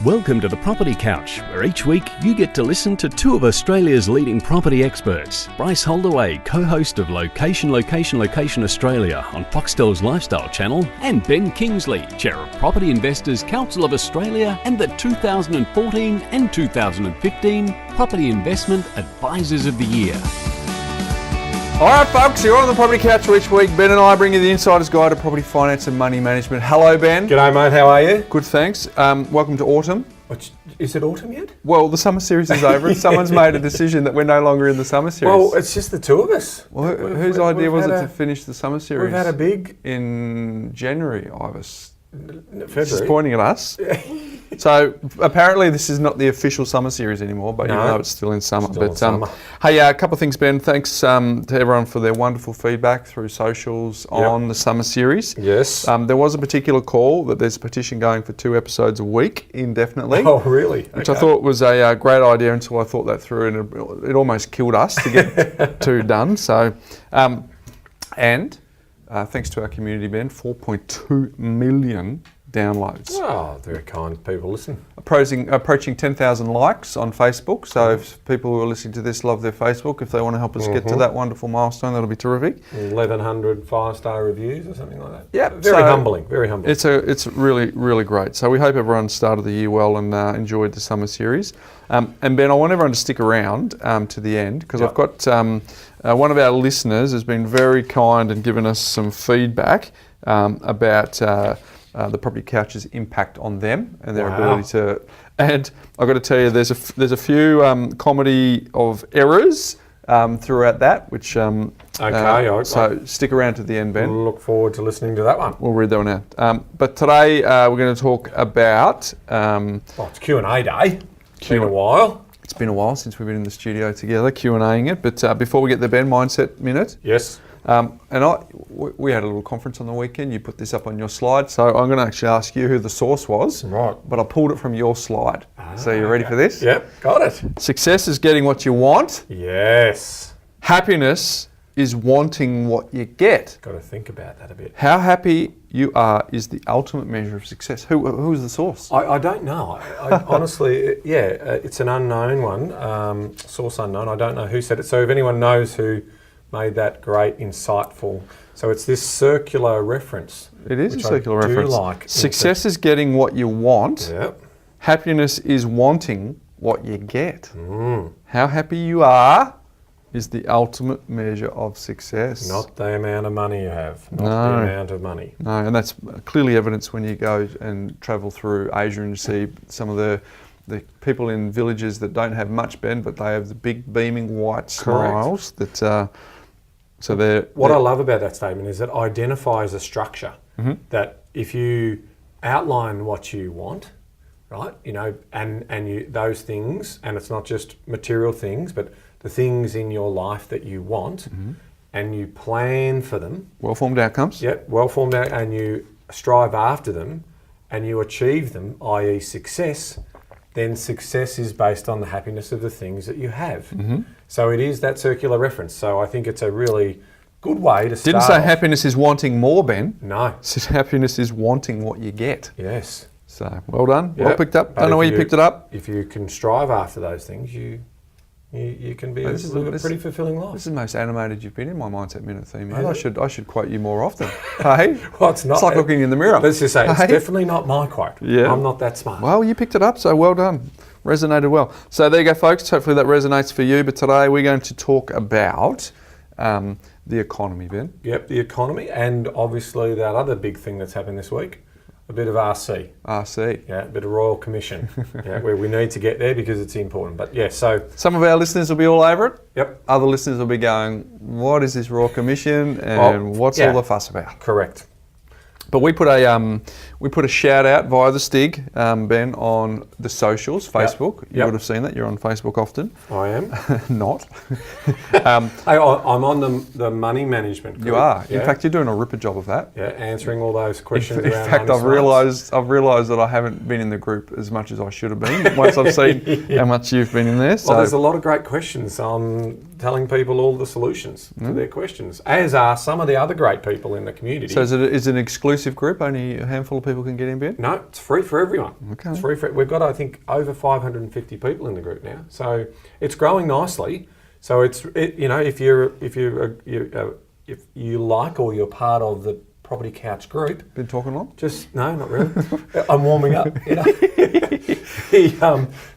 Welcome to the Property Couch, where each week you get to listen to two of Australia's leading property experts. Bryce Holdaway, co-host of Location Australia on Foxtel's Lifestyle channel, and Ben Kingsley, chair of Property Investors Council of Australia and the 2014 and 2015 Property Investment Advisors of the Year. All right, folks, you're on the Property Couch each week. Ben and I bring you the insider's guide to property finance and money management. Hello, Ben. G'day, mate. How are you? Good, thanks. Welcome to autumn. Is it autumn yet? Well, the summer series is over and someone's made a decision that we're no longer in the summer series. Well, it's just the two of us. Well, whose idea was it to finish the summer series? We've had a big... In January, I was... February. She's pointing at us. So apparently this is not the official summer series anymore, but you know it's still in summer. Hey, a couple of things, Ben. Thanks to everyone for their wonderful feedback through socials on the summer series. Yes. There was a particular call that there's a petition going for 2 episodes a week indefinitely. Oh, really? Which I thought was a great idea until I thought that through, and it almost killed us to get 2 done. So, thanks to our community, Ben, 4.2 million downloads. Oh, very kind people listen. Approaching 10,000 likes on Facebook. So if people who are listening to this love their Facebook, if they want to help us get to that wonderful milestone, that'll be terrific. 1,100 5-star reviews or something like that. Yeah, very humbling. Very humbling. It's really, really great. So we hope everyone started the year well and enjoyed the summer series. And Ben, I want everyone to stick around to the end because I've got one of our listeners has been very kind and given us some feedback about the Property Couch's impact on them and their ability to. And I've got to tell you, there's a few comedy of errors throughout that, which so stick around to the end, Ben. We'll look forward to listening to that one. We'll read that one out. But today we're going to talk about. It's Q&A day. It's been a while. It's been a while since we've been in the studio together Q&Aing it. But before we get there, Ben, Mindset Minute. Yes. We had a little conference on the weekend. You put this up on your slide, so I'm going to actually ask you who the source was. Right. But I pulled it from your slide. So you ready for this? Yep, got it. Success is getting what you want. Yes. Happiness is wanting what you get. Got to think about that a bit. How happy you are is the ultimate measure of success. Who's the source? I don't know. I honestly, it's an unknown one, source unknown. I don't know who said it. So if anyone knows who made that great, insightful. So it's this circular reference. It is a circular reference. Like success is getting what you want. Yep. Happiness is wanting what you get. How happy you are is the ultimate measure of success. Not the amount of money you have. Not the amount of money. No, and that's clearly evidence when you go and travel through Asia and you see some of the people in villages that don't have much, Ben, but they have the big beaming white smiles that... What I love about that statement is it identifies a structure that if you outline what you want, right, and you those things, and it's not just material things, but the things in your life that you want, and you plan for them. Well-formed outcomes. Yep, well-formed out, and you strive after them, and you achieve them, i.e. success, then success is based on the happiness of the things that you have. So it is that circular reference. So I think it's a really good way to start. Didn't say happiness is wanting more, Ben. No. It says happiness is wanting what you get. Yes. So well done. Yep. Well picked up. Don't know where you picked it up. If you can strive after those things, you can be live a pretty fulfilling life. This is the most animated you've been in my Mindset Minute theme, mate. I should quote you more often. Hey? Well, it's not. It's like looking in the mirror. Let's just say, it's definitely not my quote. Yeah. I'm not that smart. Well, you picked it up, so well done. Resonated well. So there you go, folks. Hopefully that resonates for you. But today we're going to talk about the economy, Ben. Yep, the economy, and obviously that other big thing that's happened this week, a bit of RC. RC. Yeah, a bit of Royal Commission, where we need to get there because it's important. But yeah, so... Some of our listeners will be all over it. Yep. Other listeners will be going, what is this Royal Commission and what's all the fuss about? Correct. But we put a shout out via the Stig, Ben, on the socials, Facebook. Yep. You would have seen that. You're on Facebook often. I am. Not. I'm on the money management group. You are. In fact, you're doing a ripper job of that. Yeah, answering all those questions. In fact, I've realised that I haven't been in the group as much as I should have been once I've seen how much you've been in there. So. Well, there's a lot of great questions on telling people all the solutions to their questions, as are some of the other great people in the community. So is it an exclusive exclusive group? Only a handful of people can get in, Ben? No, it's free for everyone. Okay. It's free for. We've got, I think, over 550 people in the group now, so it's growing nicely. So if you like or you're part of the Property Couch group. Been talking long? No, not really. I'm warming up.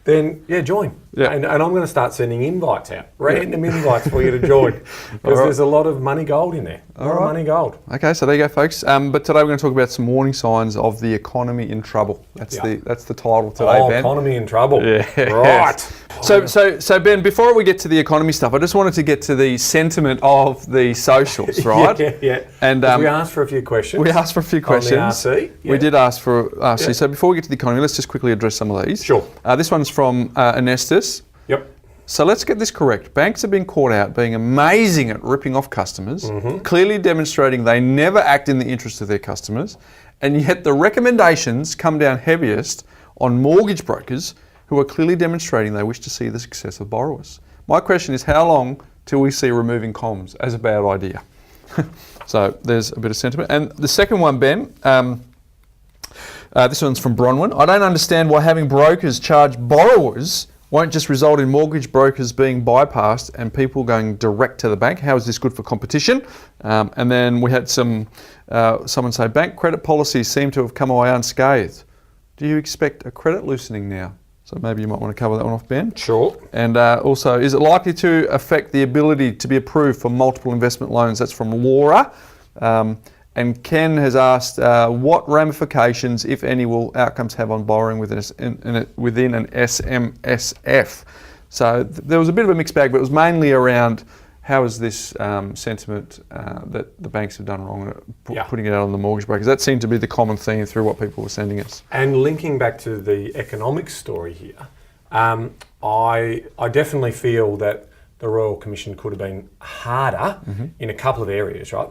Then join. Yeah. And I'm going to start sending invites out, random invites for you to join, because there's a lot of money gold in there. A lot of money gold. Okay, so there you go, folks. But today we're going to talk about some warning signs of the economy in trouble. That's the title today, Ben. Economy in trouble. Yeah. Right. So Ben, before we get to the economy stuff, I just wanted to get to the sentiment of the socials, right? Yeah. And we asked for a few questions. We asked for a few questions. On the RC. Yeah. We did ask for RC. So before we get to the economy, let's just quickly address some of these. Sure. This one's from Anestis. Yep. So let's get this correct. Banks have been caught out being amazing at ripping off customers, clearly demonstrating they never act in the interest of their customers, and yet the recommendations come down heaviest on mortgage brokers who are clearly demonstrating they wish to see the success of borrowers. My question is, how long till we see removing comms as a bad idea? So there's a bit of sentiment. And the second one, Ben, this one's from Bronwyn. I don't understand why having brokers charge borrowers won't just result in mortgage brokers being bypassed and people going direct to the bank. How is this good for competition? And then we had someone say, bank credit policies seem to have come away unscathed. Do you expect a credit loosening now? So maybe you might want to cover that one off, Ben. Sure. And also, is it likely to affect the ability to be approved for multiple investment loans? That's from Laura. And Ken has asked, what ramifications, if any, will outcomes have on borrowing within an SMSF? So there was a bit of a mixed bag, but it was mainly around how is this sentiment that the banks have done wrong putting it out on the mortgage brokers. That seemed to be the common theme through what people were sending us. And linking back to the economic story here, I definitely feel that the Royal Commission could have been harder in a couple of areas, right?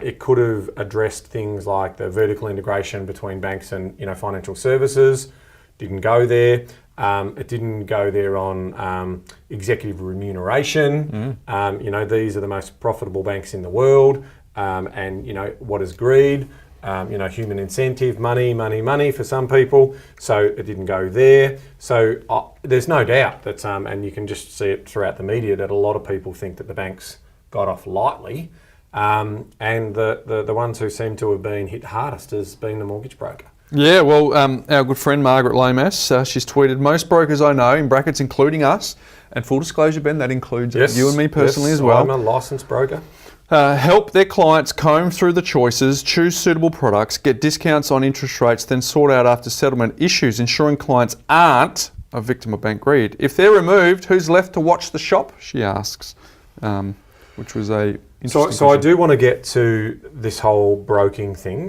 It could have addressed things like the vertical integration between banks and financial services. Didn't go there. It didn't go there on executive remuneration. These are the most profitable banks in the world. And what is greed? Human incentive, money for some people. So it didn't go there. So there's no doubt that, and you can just see it throughout the media, that a lot of people think that the banks got off lightly. And the ones who seem to have been hit hardest has been the mortgage broker. Yeah, well, our good friend Margaret Lomas, she's tweeted, most brokers I know, in brackets including us, and full disclosure, Ben, that includes you and me personally as well. I'm a licensed broker. Help their clients comb through the choices, choose suitable products, get discounts on interest rates, then sort out after settlement issues, ensuring clients aren't a victim of bank greed. If they're removed, who's left to watch the shop, she asks, which was a... So I do want to get to this whole broking thing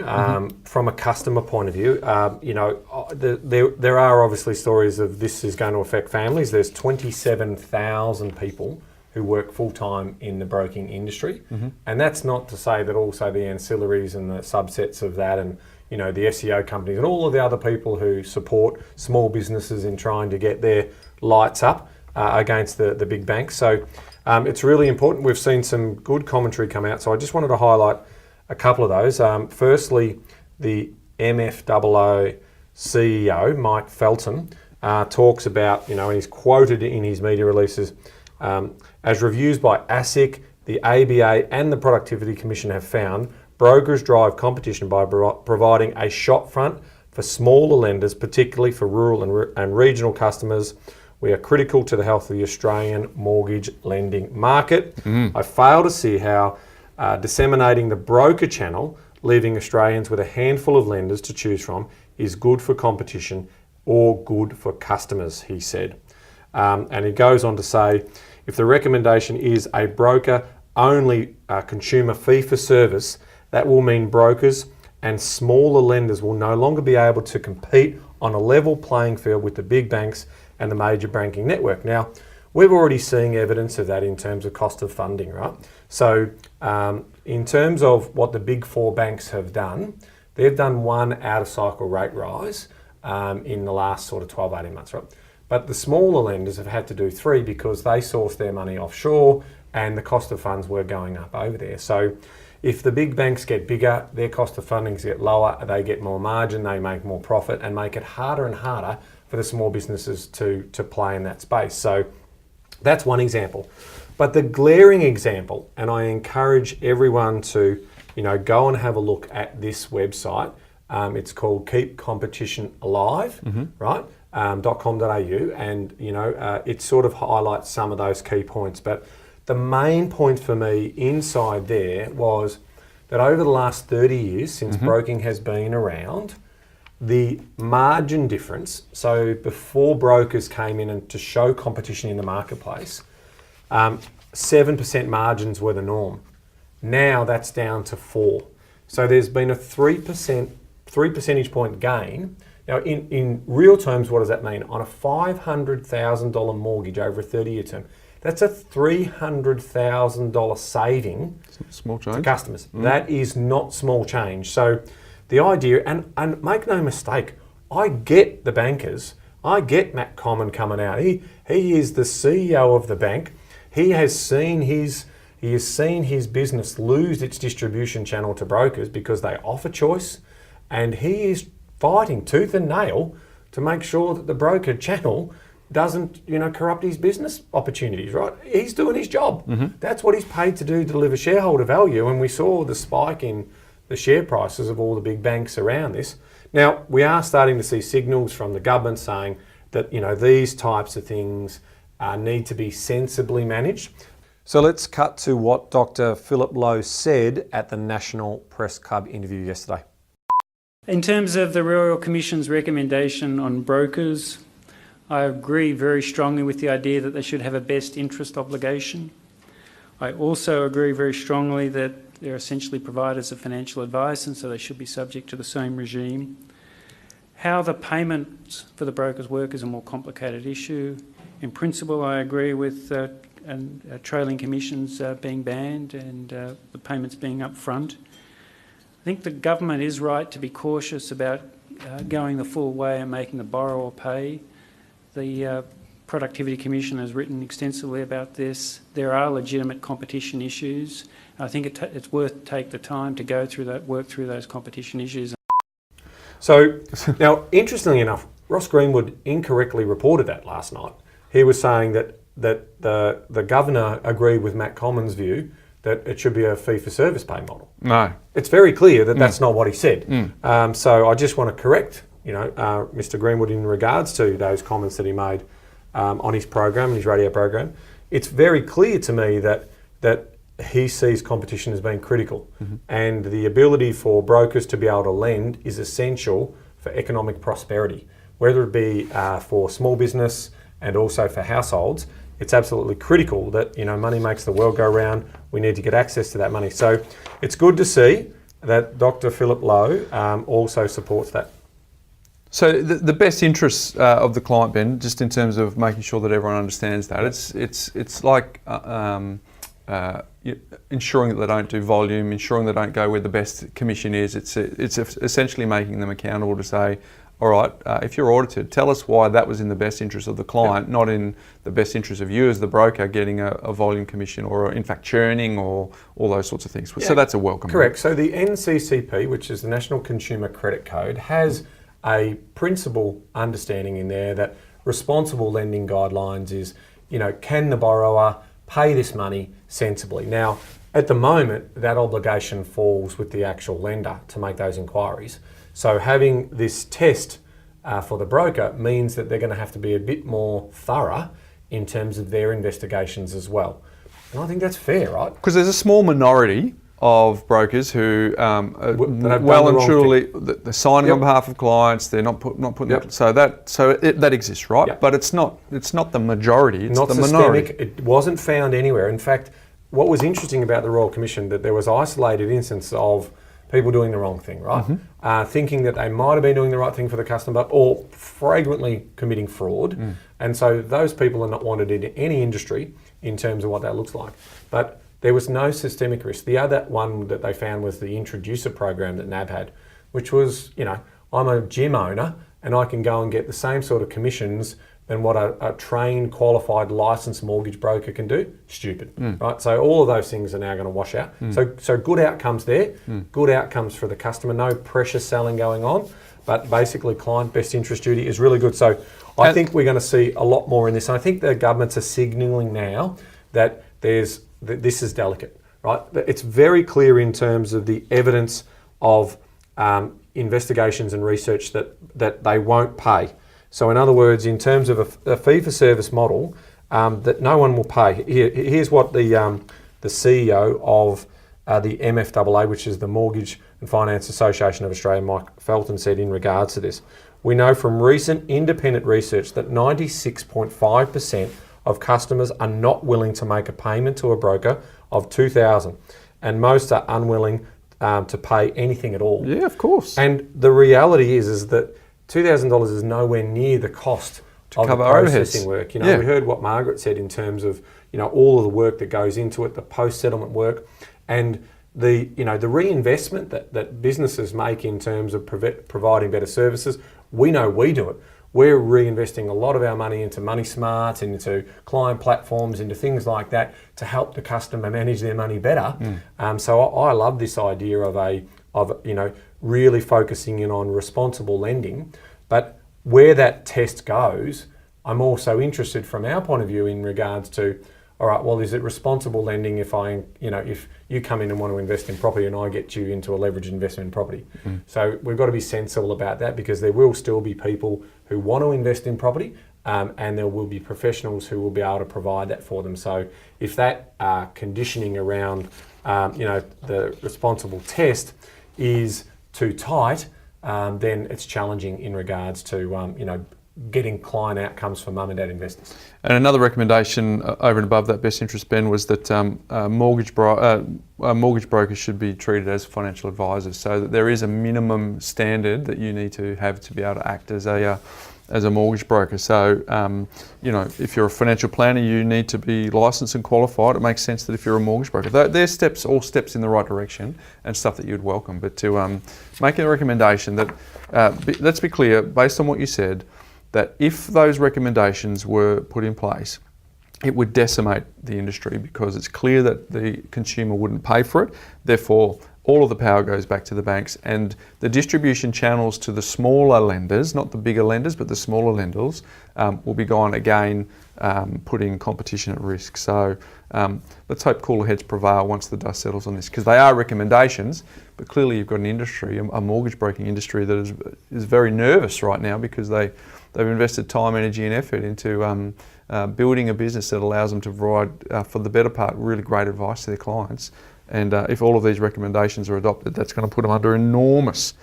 from a customer point of view. There are obviously stories of this is going to affect families. There's 27,000 people who work full-time in the broking industry. And that's not to say that also the ancillaries and the subsets of that and the SEO companies and all of the other people who support small businesses in trying to get their lights up against the big banks. So it's really important. We've seen some good commentary come out, so I just wanted to highlight a couple of those. Firstly, the MFOO CEO, Mike Felton, talks about, and he's quoted in his media releases, as reviews by ASIC, the ABA and the Productivity Commission have found, brokers drive competition by providing a shop front for smaller lenders, particularly for rural and regional customers. We are critical to the health of the Australian mortgage lending market. I fail to see how disseminating the broker channel, leaving Australians with a handful of lenders to choose from, is good for competition or good for customers, he said. And he goes on to say, if the recommendation is a broker-only consumer fee for service, that will mean brokers and smaller lenders will no longer be able to compete on a level playing field with the big banks and the major banking network. Now, we're already seeing evidence of that in terms of cost of funding, right? So in terms of what the big four banks have done, they've done one out-of-cycle rate rise in the last sort of 12, 18 months, right? But the smaller lenders have had to do 3 because they source their money offshore and the cost of funds were going up over there. So if the big banks get bigger, their cost of funding get lower, they get more margin, they make more profit, and make it harder and harder for the small businesses to play in that space. So that's one example. But the glaring example, and I encourage everyone to, go and have a look at this website. It's called Keep Competition Alive, right? .com.au, and it sort of highlights some of those key points. But the main point for me inside there was that over the last 30 years, since broking has been around, the margin difference, so before brokers came in and to show competition in the marketplace, 7% margins were the norm. Now that's down to 4. So there's been a 3 percentage point gain. Now in real terms, what does that mean? On a $500,000 mortgage over a 30-year term, that's a $300,000 saving small change to customers. That is not small change. So the idea, and make no mistake, I get the bankers. I get Matt Common coming out. He is the CEO of the bank. He has seen his business lose its distribution channel to brokers because they offer choice, and he is fighting tooth and nail to make sure that the broker channel doesn't, corrupt his business opportunities, right? He's doing his job. That's what he's paid to do, deliver shareholder value. And we saw the spike in the share prices of all the big banks around this. Now, we are starting to see signals from the government saying that, these types of things need to be sensibly managed. So let's cut to what Dr. Philip Lowe said at the National Press Club interview yesterday. In terms of the Royal Commission's recommendation on brokers, I agree very strongly with the idea that they should have a best interest obligation. I also agree very strongly that they're essentially providers of financial advice, and so they should be subject to the same regime. How the payments for the brokers work is a more complicated issue. In principle, I agree with trailing commissions being banned and the payments being up front. I think the government is right to be cautious about going the full way and making the borrower pay. The Productivity Commission has written extensively about this. There are legitimate competition issues. I think it's worth take the time to go through that, work through those competition issues. So now, interestingly enough, Ross Greenwood incorrectly reported that last night. He was saying that the governor agreed with Matt Common's view that it should be a fee-for-service pay model. No. It's very clear that that's not what he said. So I just want to correct, Mr. Greenwood in regards to those comments that he made on his program, his radio program. It's very clear to me that he sees competition as being critical, and the ability for brokers to be able to lend is essential for economic prosperity, whether it be for small business and also for households. It's absolutely critical that money makes the world go round. We need to get access to that money. So it's good to see that Dr. Philip Lowe also supports that. So the best interests of the client, Ben, just in terms of making sure that everyone understands that, it's like ensuring that they don't do volume, ensuring they don't go where the best commission is. It's essentially making them accountable to say, all right, if you're audited, tell us why that was in the best interest of the client, not in the best interest of you as the broker getting a volume commission or in fact churning or all those sorts of things. So that's a welcome. Correct. So the NCCP, which is the National Consumer Credit Code, has a principal understanding in there that responsible lending guidelines is, can the borrower pay this money sensibly? Now, at the moment, that obligation falls with the actual lender to make those inquiries. So having this test for the broker means that they're going to have to be a bit more thorough in terms of their investigations as well. And I think that's fair, right? Because there's a small minority of brokers who well and truly they're signing on behalf of clients. They're not putting it, so that exists, right? Yep. But it's not the majority. It's not the systemic. minority. It wasn't found anywhere. In fact, what was interesting about the Royal Commission that there was isolated instances of people doing the wrong thing, right? Thinking that they might have been doing the right thing for the customer, or flagrantly committing fraud. And so those people are not wanted in any industry in terms of what that looks like. But there was no systemic risk. The other one that they found was the introducer program that NAB had, which was, I'm a gym owner and I can go and get the same sort of commissions than what a trained, qualified, licensed mortgage broker can do, stupid, right? So all of those things are now going to wash out. So good outcomes there, good outcomes for the customer, no pressure selling going on, but basically client best interest duty is really good. So I think we're going to see a lot more in this. And I think the governments are signalling now that this is delicate, right? It's very clear in terms of the evidence of investigations and research that they won't pay. So in other words, in terms of a fee-for-service model, that no one will pay. Here's what the CEO of the MFAA, which is the Mortgage and Finance Association of Australia, Mike Felton, said in regards to this. We know from recent independent research that 96.5% of customers are not willing to make a payment to a broker of $2,000, and most are unwilling to pay anything at all. Yeah, of course. And the reality is that $2,000 is nowhere near the cost of the processing work. We heard what Margaret said in terms of all of the work that goes into it, the post-settlement work, and the reinvestment that businesses make in terms of providing better services. We know we do it. We're reinvesting a lot of our money into Money Smart, into client platforms, into things like that to help the customer manage their money better. So I love this idea of really focusing in on responsible lending. But where that test goes, I'm also interested from our point of view in regards to, all right, well, is it responsible lending if you come in and want to invest in property and I get you into a leveraged investment in property? So we've got to be sensible about that, because there will still be people who want to invest in property, and there will be professionals who will be able to provide that for them. So if that conditioning around the responsible test is too tight, then it's challenging in regards to getting client outcomes for mum and dad investors. And another recommendation over and above that best interest, Ben, was that mortgage brokers should be treated as financial advisors, so that there is a minimum standard that you need to have to be able to act as a mortgage broker. So, if you're a financial planner, you need to be licensed and qualified. It makes sense that if you're a mortgage broker, they're all steps in the right direction and stuff that you'd welcome. But to make a recommendation that, let's be clear, based on what you said, that if those recommendations were put in place, it would decimate the industry, because it's clear that the consumer wouldn't pay for it. Therefore, all of the power goes back to the banks, and the distribution channels to the smaller lenders, not the bigger lenders, but the smaller lenders, will be gone again, putting competition at risk. So let's hope cooler heads prevail once the dust settles on this, because they are recommendations, but clearly you've got an industry, a mortgage broking industry, that is very nervous right now, because they've invested time, energy and effort into building a business that allows them to provide, for the better part, really great advice to their clients. And if all of these recommendations are adopted, that's going to put them under enormous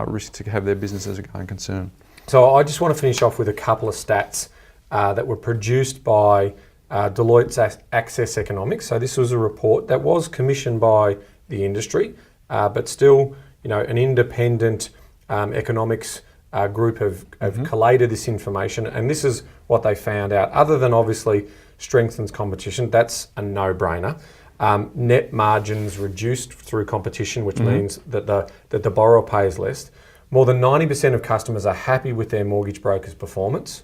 risk to have their business as a going concern. So I just want to finish off with a couple of stats that were produced by Deloitte's Access Economics. So this was a report that was commissioned by the industry, but still, an independent economics group have collated this information, and this is what they found out. Other than obviously strengthens competition, that's a no-brainer. Net margins reduced through competition, which means that the borrower pays less. More than 90% of customers are happy with their mortgage broker's performance.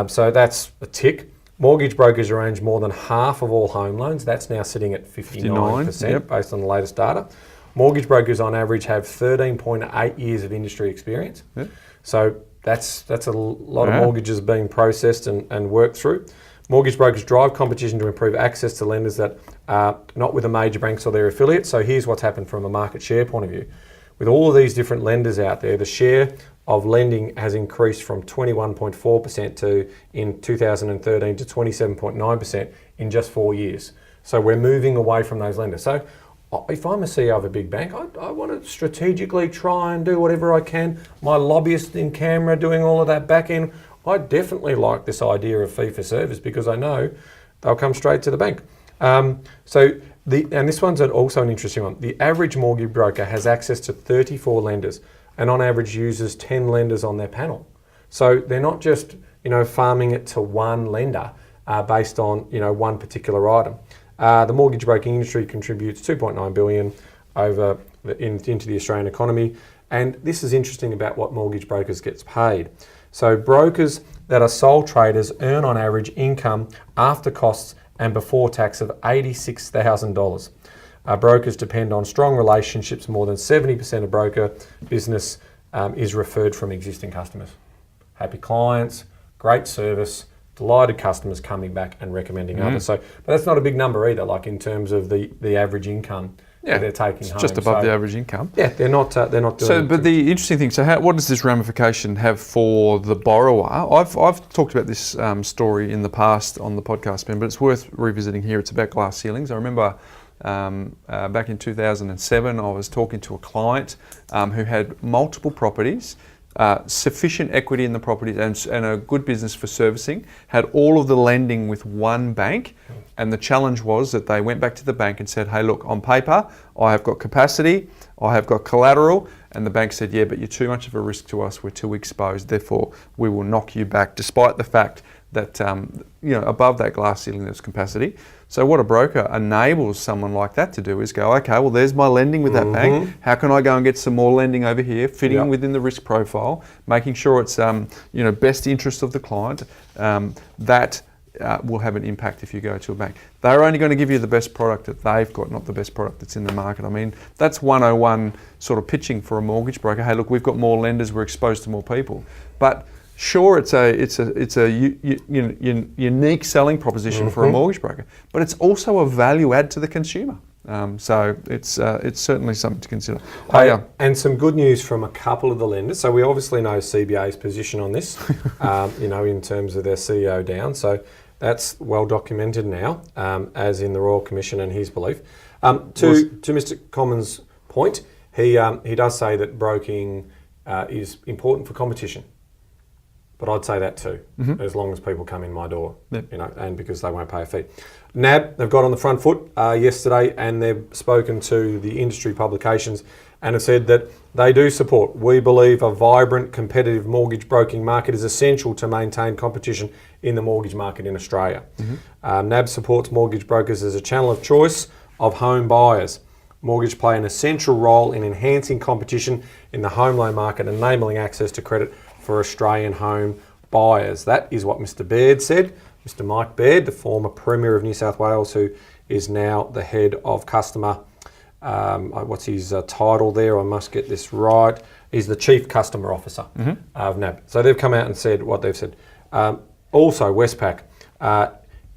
So that's a tick. Mortgage brokers arrange more than half of all home loans. That's now sitting at 59%, based on the latest data. Mortgage brokers on average have 13.8 years of industry experience. Yep. So that's a lot of mortgages being processed and worked through. Mortgage brokers drive competition to improve access to lenders that are not with the major banks or their affiliates. So here's what's happened from a market share point of view. With all of these different lenders out there, the share of lending has increased from 21.4% in 2013 to 27.9% in just 4 years. So we're moving away from those lenders. So if I'm a CEO of a big bank, I want to strategically try and do whatever I can. My lobbyist in Canberra doing all of that back end, I definitely like this idea of fee for service, because I know they'll come straight to the bank. And this one's also an interesting one. The average mortgage broker has access to 34 lenders, and on average uses 10 lenders on their panel. So they're not just farming it to one lender based on one particular item. The mortgage broking industry contributes $2.9 billion into the Australian economy, and this is interesting about what mortgage brokers gets paid. So brokers that are sole traders earn on average income after costs and before tax of $86,000. Brokers depend on strong relationships. More than 70% of broker business is referred from existing customers. Happy clients, great service, delighted customers coming back and recommending others. So, but that's not a big number either, like in terms of the average income that they're taking home. Just above the average income. Yeah, they're not doing. So, but the interesting thing, so what does this ramification have for the borrower? I've talked about this story in the past on the podcast, Ben, but it's worth revisiting here. It's about glass ceilings. I remember back in 2007, I was talking to a client who had multiple properties, sufficient equity in the properties and a good business for servicing, had all of the lending with one bank, and the challenge was that they went back to the bank and said, hey look, on paper I have got capacity, I have got collateral, and the bank said, yeah, but you're too much of a risk to us, we're too exposed, therefore we will knock you back, despite the fact that above that glass ceiling there's capacity. So what a broker enables someone like that to do is go, okay, well there's my lending with that bank. How can I go and get some more lending over here, fitting within the risk profile, making sure it's best interest of the client. That will have an impact if you go to a bank. They're only going to give you the best product that they've got, not the best product that's in the market. I mean, that's 101 sort of pitching for a mortgage broker. Hey, look, we've got more lenders, we're exposed to more people, but. Sure, it's a unique selling proposition for a mortgage broker, but it's also a value add to the consumer. So it's certainly something to consider. And some good news from a couple of the lenders. So we obviously know CBA's position on this, in terms of their CEO down. So that's well documented now, as in the Royal Commission and his belief. To Mr. Common's point, he does say that broking is important for competition. But I'd say that too, as long as people come in my door, and because they won't pay a fee. NAB, they've got on the front foot yesterday, and they've spoken to the industry publications and have said that they do support. We believe a vibrant, competitive mortgage broking market is essential to maintain competition in the mortgage market in Australia. NAB supports mortgage brokers as a channel of choice of home buyers. Mortgage play an essential role in enhancing competition in the home loan market, enabling access to credit for Australian home buyers. That is what Mr. Baird said. Mr. Mike Baird, the former Premier of New South Wales, who is now the head of customer, what's his title there? I must get this right. He's the Chief Customer Officer of NAB. So they've come out and said what they've said. Also, Westpac,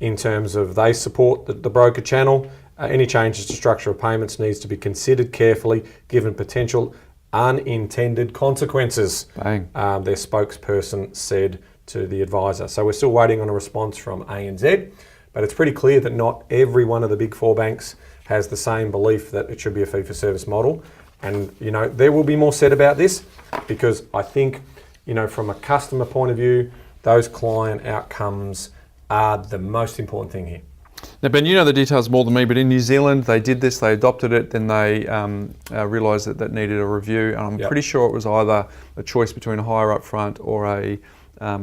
in terms of they support the broker channel. Any changes to structure of payments needs to be considered carefully, given potential unintended consequences, their spokesperson said to the advisor. So we're still waiting on a response from ANZ, but it's pretty clear that not every one of the big four banks has the same belief that it should be a fee-for-service model. And, there will be more said about this, because I think, from a customer point of view, those client outcomes are the most important thing here. Now, Ben, you know the details more than me, but in New Zealand, they did this, they adopted it, then they realised that needed a review, and I'm pretty sure it was either a choice between a higher upfront or a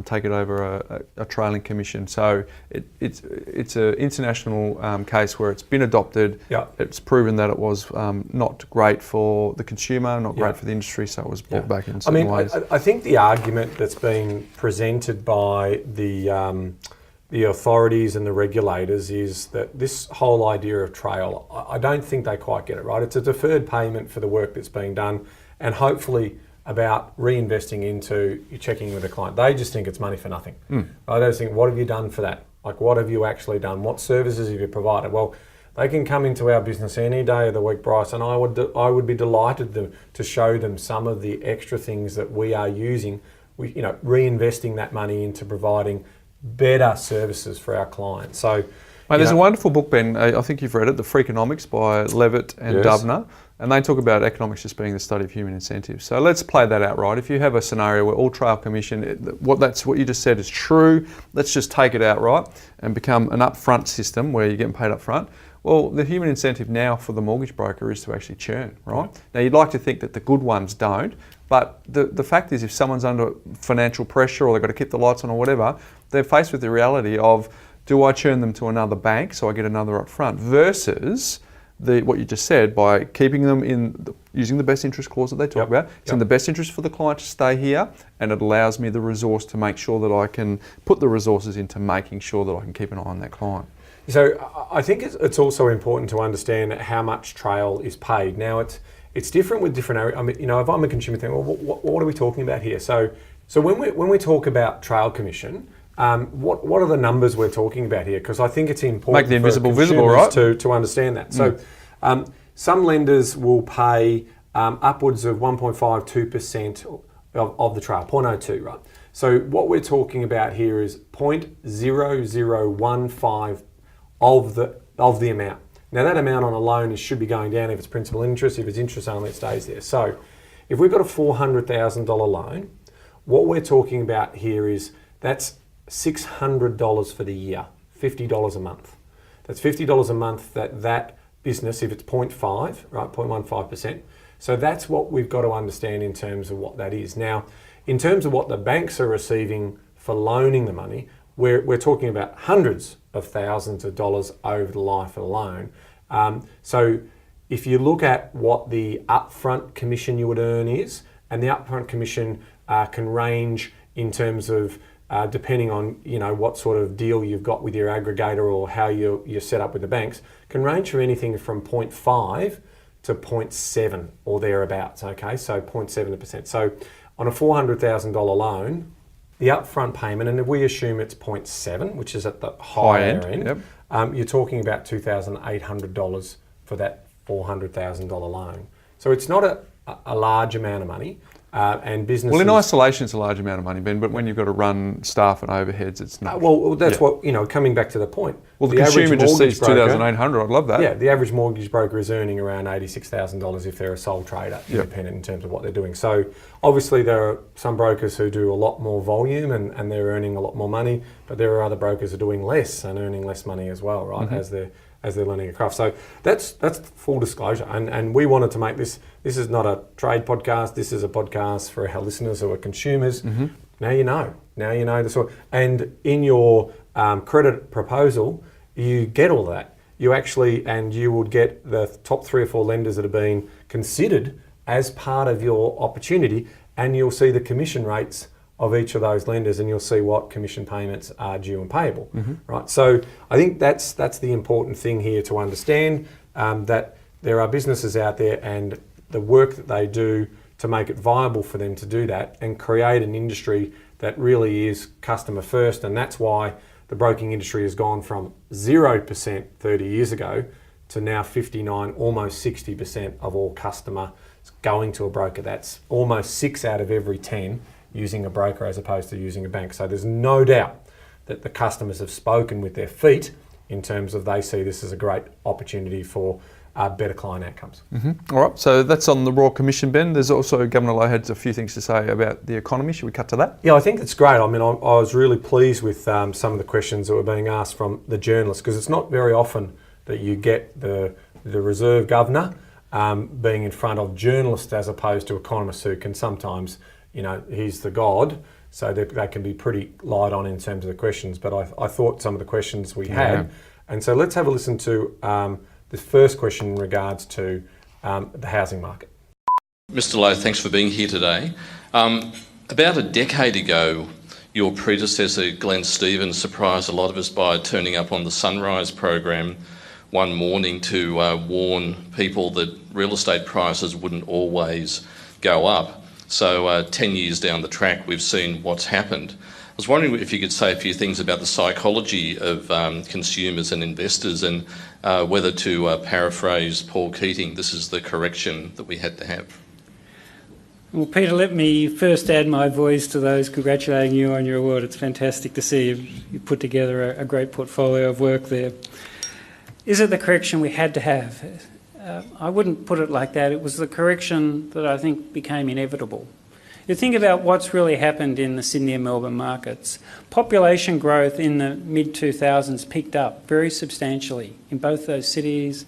take it over a trailing commission. So it's an international case where it's been adopted. It's proven that it was not great for the consumer, not great for the industry, so it was brought back in certain ways. I think the argument that's been presented by the authorities and the regulators is that this whole idea of trail, I don't think they quite get it right. It's a deferred payment for the work that's being done, and hopefully about reinvesting into checking with the client. They just think it's money for nothing. I don't think, what have you done for that? Like, what have you actually done? What services have you provided? Well, they can come into our business any day of the week, Bryce, and I would be delighted to show them some of the extra things that we are using, reinvesting that money into providing better services for our clients. So, there's a wonderful book, Ben, I think you've read it, The Freakonomics by Levitt and Dubner, and they talk about economics just being the study of human incentives. So let's play that out, right? If you have a scenario where all trail commission, what you just said is true, let's just take it out, right, and become an upfront system where you're getting paid up front. Well, the human incentive now for the mortgage broker is to actually churn, right? Now, you'd like to think that the good ones don't, but the fact is, if someone's under financial pressure or they've got to keep the lights on or whatever, they're faced with the reality of, do I churn them to another bank so I get another up front, versus what you just said by keeping them using the best interest clause that they talk about. It's in the best interest for the client to stay here, and it allows me the resource to make sure that I can put the resources into making sure that I can keep an eye on that client. So I think it's also important to understand how much trail is paid. Now it's different with different areas. I mean, if I'm a consumer, think, well, what are we talking about here? So when we talk about trail commission, what are the numbers we're talking about here? Because I think it's important make the invisible for visible, right? to understand that. So some lenders will pay upwards of 1.52% of the trail, 0.02, right? So what we're talking about here is 0.0015 of the amount. Now that amount on a loan should be going down if it's principal interest. If it's interest only, it stays there. So if we've got a $400,000 loan, what we're talking about here is that's $600 for the year, $50 a month. That's $50 a month that business, if it's 0.5, right, 0.15%. So that's what we've got to understand in terms of what that is. Now, in terms of what the banks are receiving for loaning the money, we're talking about hundreds of thousands of dollars over the life of the loan. So if you look at what the upfront commission you would earn is, and the upfront commission can range in terms of depending on what sort of deal you've got with your aggregator or how you're set up with the banks, can range from anything from 0.5 to 0.7 or thereabouts. Okay, so 0.7%. So on a $400,000 loan, the upfront payment, and if we assume it's 0.7, which is at the higher end, you're talking about $2,800 for that $400,000 loan. So it's not a large amount of money. And businesses... Well, in isolation, it's a large amount of money, Ben, but when you've got to run staff and overheads, it's not... that's what, coming back to the point. Well, the consumer just sees $2,800. I'd love that. Yeah, the average mortgage broker is earning around $86,000 if they're a sole trader, independent in terms of what they're doing. So obviously there are some brokers who do a lot more volume and they're earning a lot more money, but there are other brokers who are doing less and earning less money as well, right, as they're learning a craft. So that's full disclosure. And we wanted to make this is not a trade podcast. This is a podcast for our listeners who are consumers. Now you know this. And in your credit proposal, you get all that. You would get the top 3 or 4 lenders that have been considered as part of your opportunity, and you'll see the commission rates of each of those lenders, and you'll see what commission payments are due and payable, right? So I think that's the important thing here to understand, that there are businesses out there and the work that they do to make it viable for them to do that and create an industry that really is customer first. And that's why the broking industry has gone from 0% 30 years ago to now 59, almost 60% of all customers going to a broker. That's almost 6 out of every 10 using a broker as opposed to using a bank. So there's no doubt that the customers have spoken with their feet in terms of they see this as a great opportunity for better client outcomes. All right, so that's on the Royal Commission, Ben. There's also, Governor Lowe had a few things to say about the economy. Should we cut to that? Yeah, I think it's great. I mean, I was really pleased with some of the questions that were being asked from the journalists, because it's not very often that you get the Reserve Governor being in front of journalists as opposed to economists who can sometimes, he's the god, so they can be pretty light on in terms of the questions. But I thought some of the questions we had. And so let's have a listen to the first question in regards to the housing market. Mr. Lowe, thanks for being here today. About a decade ago, your predecessor, Glenn Stevens, surprised a lot of us by turning up on the Sunrise program one morning to warn people that real estate prices wouldn't always go up. So 10 years down the track, we've seen what's happened. I was wondering if you could say a few things about the psychology of consumers and investors, and whether to paraphrase Paul Keating, this is the correction that we had to have. Well, Peter, let me first add my voice to those congratulating you on your award. It's fantastic to see you put together a great portfolio of work there. Is it the correction we had to have? I wouldn't put it like that. It was the correction that I think became inevitable. You think about what's really happened in the Sydney and Melbourne markets. Population growth in the mid-2000s picked up very substantially in both those cities.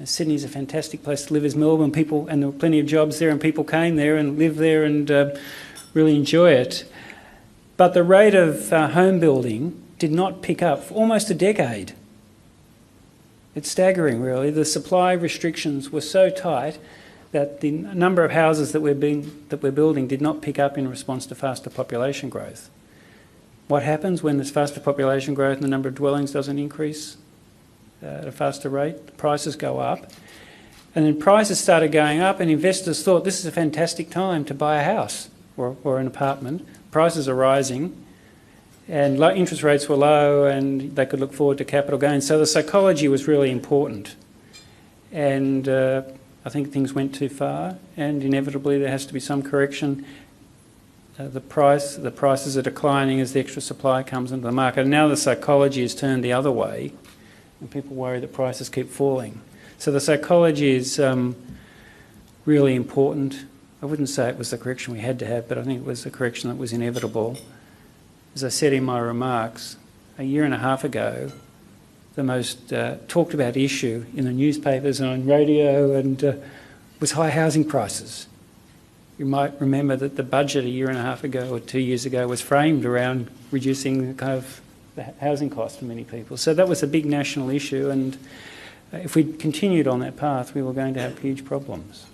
Sydney's a fantastic place to live as Melbourne. And there were plenty of jobs there, and people came there and lived there and really enjoy it. But the rate of home building did not pick up for almost a decade. It's staggering, really. The supply restrictions were so tight that the number of houses that we're building did not pick up in response to faster population growth. What happens when there's faster population growth and the number of dwellings doesn't increase at a faster rate? The prices go up. And then prices started going up, and investors thought this is a fantastic time to buy a house or an apartment. Prices are rising, and interest rates were low, and they could look forward to capital gains. So the psychology was really important. And I think things went too far, and inevitably there has to be some correction. The prices are declining as the extra supply comes into the market. And now the psychology has turned the other way, and people worry that prices keep falling. So the psychology is really important. I wouldn't say it was the correction we had to have, but I think it was the correction that was inevitable. As I said in my remarks, a year and a half ago, the most talked about issue in the newspapers and on radio was high housing prices. You might remember that the budget a year and a half ago or 2 years ago was framed around reducing the housing cost for many people. So that was a big national issue, and if we continued on that path, we were going to have huge problems.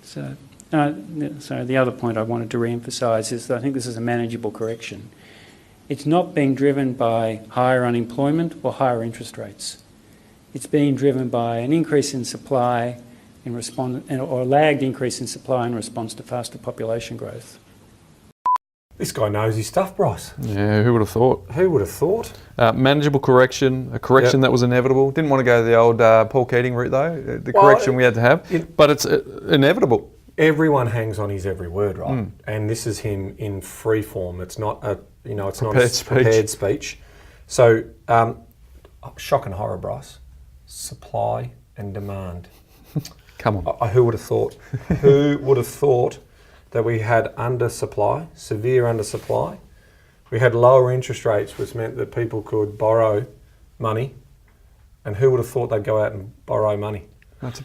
So the other point I wanted to re-emphasise is that I think this is a manageable correction. It's not being driven by higher unemployment or higher interest rates. It's being driven by an increase in supply or a lagged increase in supply in response to faster population growth. This guy knows his stuff, Bryce. Yeah, who would have thought? Who would have thought? Manageable correction, a correction that was inevitable. Didn't want to go the old Paul Keating route though, correction we had to have, but it's inevitable. Everyone hangs on his every word, right? And this is him in free form. It's not it's not a prepared speech. So, shock and horror, Bryce. Supply and demand. Come on. Who would have thought? Who would have thought that we had undersupply, severe undersupply? We had lower interest rates, which meant that people could borrow money. And who would have thought they'd go out and borrow money? It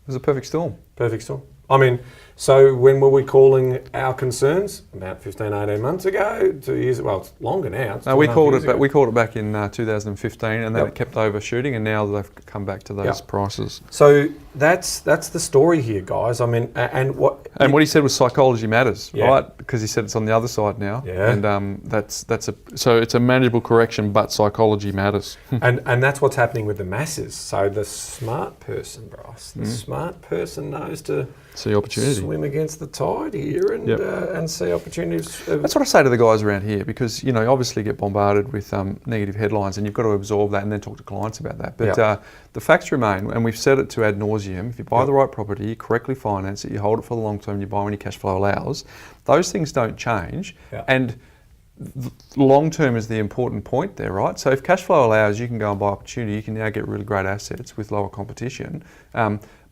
was a perfect storm. Perfect storm. I mean, so when were we calling our concerns? About 15, 18 months ago, 2 years. Well, it's longer now. No, we called it back in 2015, and then it kept overshooting, and now they've come back to those prices. So that's the story here, guys. I mean, and what he said was psychology matters, right? Because he said it's on the other side now. Yeah. And so it's a manageable correction, but psychology matters. and that's what's happening with the masses. So the smart person, Bryce, the smart person knows to see opportunity. Swim against the tide here and see opportunities. That's what I say to the guys around here, because you obviously get bombarded with negative headlines, and you've got to absorb that and then talk to clients about that. But the facts remain, and we've said it to ad nauseum. If you buy the right property, you correctly finance it, you hold it for the long term, you buy when your cash flow allows. Those things don't change, and long term is the important point there, right? So if cash flow allows, you can go and buy opportunity. You can now get really great assets with lower competition.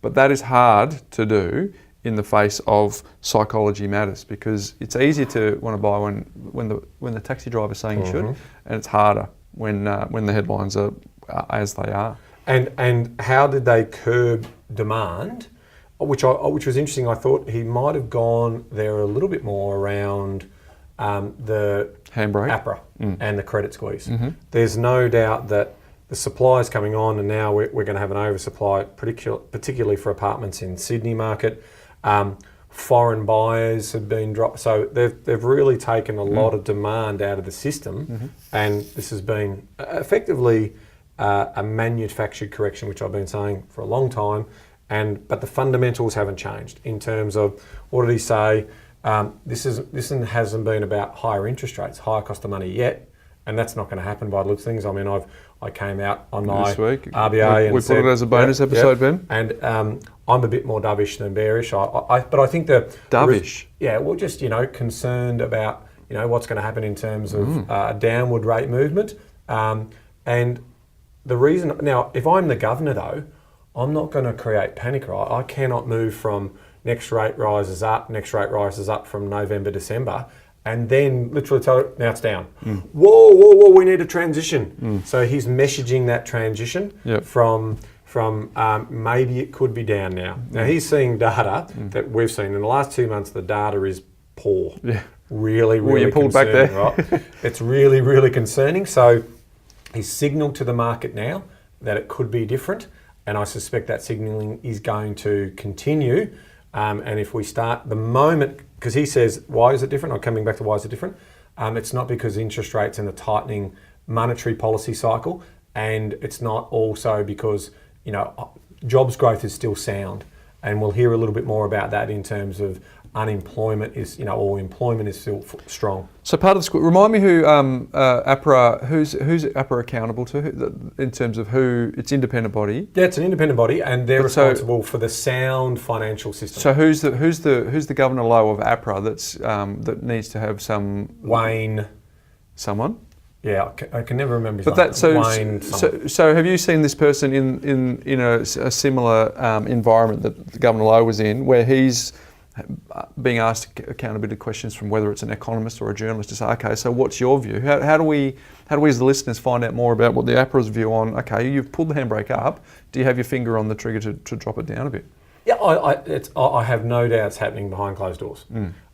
But that is hard to do in the face of psychology matters, because it's easier to want to buy when the taxi driver's saying you should, and it's harder when the headlines are as they are. And how did they curb demand? Which was interesting. I thought he might have gone there a little bit more around the handbrake, APRA, and the credit squeeze. There's no doubt that the supply is coming on, and now we're going to have an oversupply, particularly for apartments in Sydney market. Foreign buyers have been dropped, so they've really taken a lot of demand out of the system, and this has been effectively a manufactured correction, which I've been saying for a long time. But the fundamentals haven't changed in terms of, what did he say? This hasn't been about higher interest rates, higher cost of money yet. And that's not going to happen by the looks of things. I mean, I came out on my RBA and we put it as a bonus episode, Ben. And I'm a bit more dovish than bearish. But I think that dovish. Just concerned about what's going to happen in terms of downward rate movement. And the reason now, if I'm the governor though, I'm not going to create panic. Right? I cannot move from next rate rises up from November, December. And then literally tell it, now it's down. Whoa, we need a transition. So he's messaging that transition from maybe it could be down now. Now he's seeing data that we've seen. In the last 2 months, the data is poor. Yeah. Really you pulled back there. Right? It's really, really concerning. So he's signalled to the market now that it could be different, and I suspect that signalling is going to continue. And if we start the moment, because he says, why is it different? I'm coming back to why is it different? It's not because interest rates in a tightening monetary policy cycle, and it's not also because, you know, jobs growth is still sound. And we'll hear a little bit more about that in terms of unemployment is, you know, or employment is still strong. So part of the school, remind me who APRA, who's APRA accountable to in terms of who its independent body? Yeah, it's an independent body, and they're responsible for the sound financial system. So who's the Governor Lowe of APRA that needs to have some someone? Yeah, I can never remember his but name. So have you seen this person in a similar environment that Governor Lowe was in, where he's being asked accountability questions from whether it's an economist or a journalist to say, okay, so what's your view? How do we as the listeners find out more about what the APRA's view on, okay, you've pulled the handbrake up, do you have your finger on the trigger to drop it down a bit? Yeah, I have no doubt it's happening behind closed doors.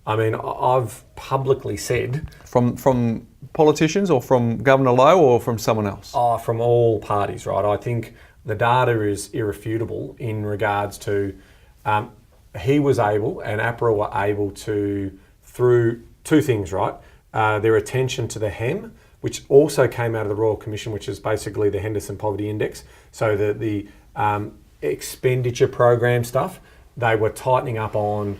I mean, I've publicly said... From politicians or from Governor Lowe or from someone else? From all parties, right? I think the data is irrefutable in regards to... he was able, and APRA were able to, through two things, right? Their attention to the HEM, which also came out of the Royal Commission, which is basically the Henderson Poverty Index. So the expenditure program stuff, they were tightening up on,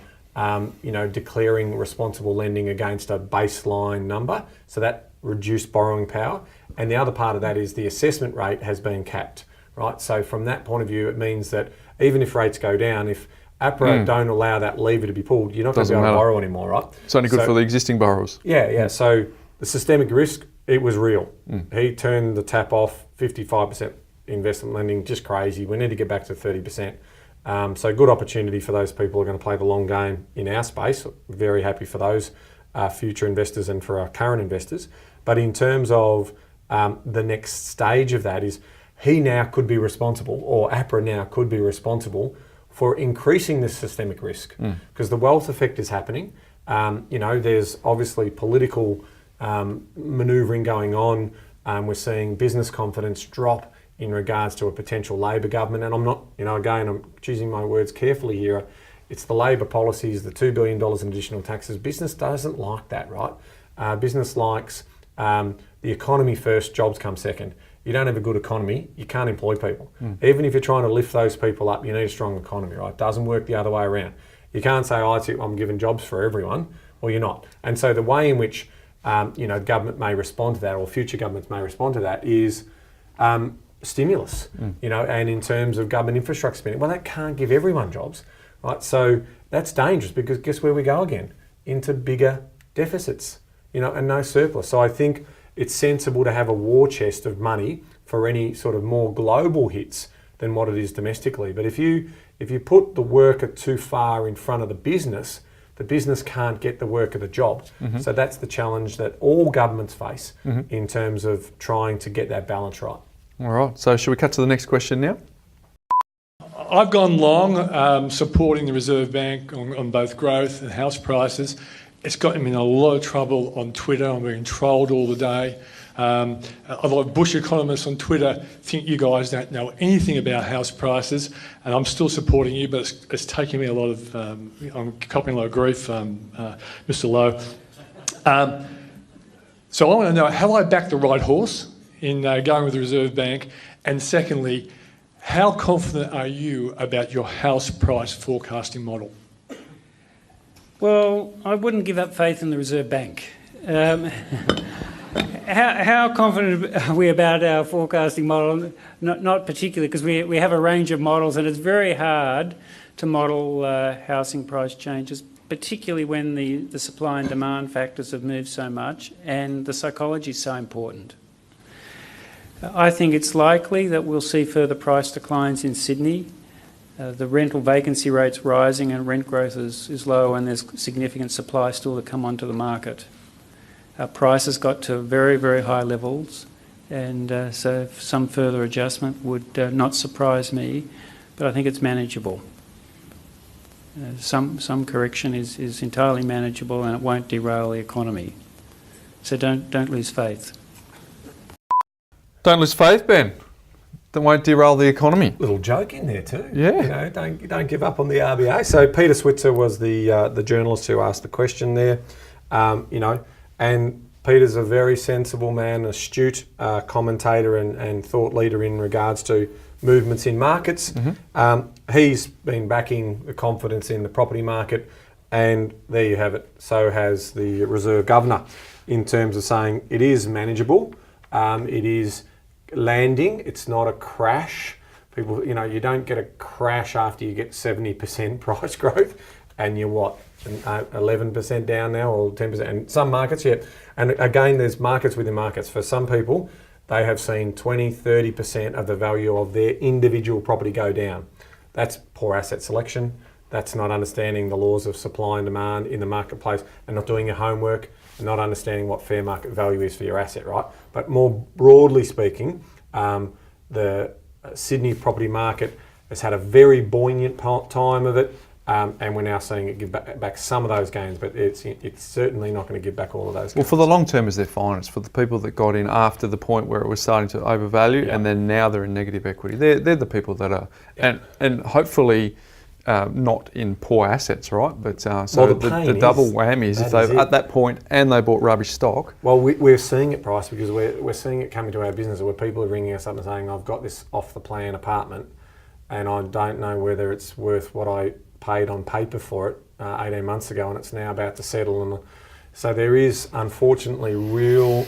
declaring responsible lending against a baseline number. So that reduced borrowing power. And the other part of that is the assessment rate has been capped, right? So from that point of view, it means that even if rates go down, if APRA don't allow that lever to be pulled, you're not going to be able to borrow anymore, right? It's only good for the existing borrowers. Yeah. So the systemic risk, it was real. He turned the tap off, 55% investment lending, just crazy. We need to get back to 30%. So good opportunity for those people who are going to play the long game in our space. Very happy for those future investors and for our current investors. But in terms of the next stage of that is he now could be responsible, or APRA now could be responsible for increasing this systemic risk, because the wealth effect is happening. There's obviously political manoeuvring going on. We're seeing business confidence drop in regards to a potential Labor government. And I'm not, again, I'm choosing my words carefully here. It's the Labor policies, the $2 billion in additional taxes. Business doesn't like that, right? Business likes the economy first, jobs come second. You don't have a good economy, you can't employ people. Even if you're trying to lift those people up, you need a strong economy, right? It doesn't work the other way around. You can't say, I'm giving jobs for everyone. Well, you're not. And so the way in which government may respond to that, or future governments may respond to that, is stimulus. And in terms of government infrastructure spending, well, that can't give everyone jobs, right? So that's dangerous, because guess where we go again? Into bigger deficits, and no surplus. So I think it's sensible to have a war chest of money for any sort of more global hits than what it is domestically. But if you put the worker too far in front of the business can't get the worker the job. So that's the challenge that all governments face in terms of trying to get that balance right. All right, so should we cut to the next question now? I've gone long supporting the Reserve Bank on both growth and house prices. It's gotten me in a lot of trouble on Twitter. I'm being trolled all the day. A lot of bush economists on Twitter think you guys don't know anything about house prices, and I'm still supporting you, but it's taking me a lot of... I'm copying a lot of grief, Mr. Lowe. So I want to know, have I backed the right horse in going with the Reserve Bank? And secondly, how confident are you about your house price forecasting model? Well, I wouldn't give up faith in the Reserve Bank. How confident are we about our forecasting model? Not particularly, because we have a range of models, and it's very hard to model housing price changes, particularly when the supply and demand factors have moved so much and the psychology is so important. I think it's likely that we'll see further price declines in Sydney. The rental vacancy rate's rising and rent growth is low, and there's significant supply still to come onto the market. Prices got to very, very high levels, and so some further adjustment would not surprise me, but I think it's manageable. Some correction is entirely manageable, and it won't derail the economy. So don't lose faith. Don't lose faith, Ben. won't derail the economy. Little joke in there too. Yeah. Don't give up on the RBA. So Peter Switzer was the journalist who asked the question there. And Peter's a very sensible man, astute commentator and thought leader in regards to movements in markets. He's been backing the confidence in the property market, and there you have it. So has the Reserve Governor, in terms of saying it is manageable, it is landing, it's not a crash. People, you don't get a crash after you get 70% price growth, and you're 11% down now, or 10%, and some markets, yeah. And again, there's markets within markets. For some people, they have seen 20, 30% of the value of their individual property go down. That's poor asset selection. That's not understanding the laws of supply and demand in the marketplace, and not doing your homework, and not understanding what fair market value is for your asset, right? But more broadly speaking, the Sydney property market has had a very buoyant time of it. And we're now seeing it give back some of those gains, but it's certainly not going to give back all of those gains. Well, for the long termers, they're fine. It's for the people that got in after the point where it was starting to overvalue, and then now they're in negative equity. They're the people that are, and hopefully not in poor assets, right? But the double whammy is if they've at that point and they bought rubbish stock. Well, we're seeing it, Bryce, because we're seeing it coming to our business where people are ringing us up and saying, I've got this off the plan apartment, and I don't know whether it's worth what I paid on paper for it 18 months ago, and it's now about to settle. And so there is, unfortunately, real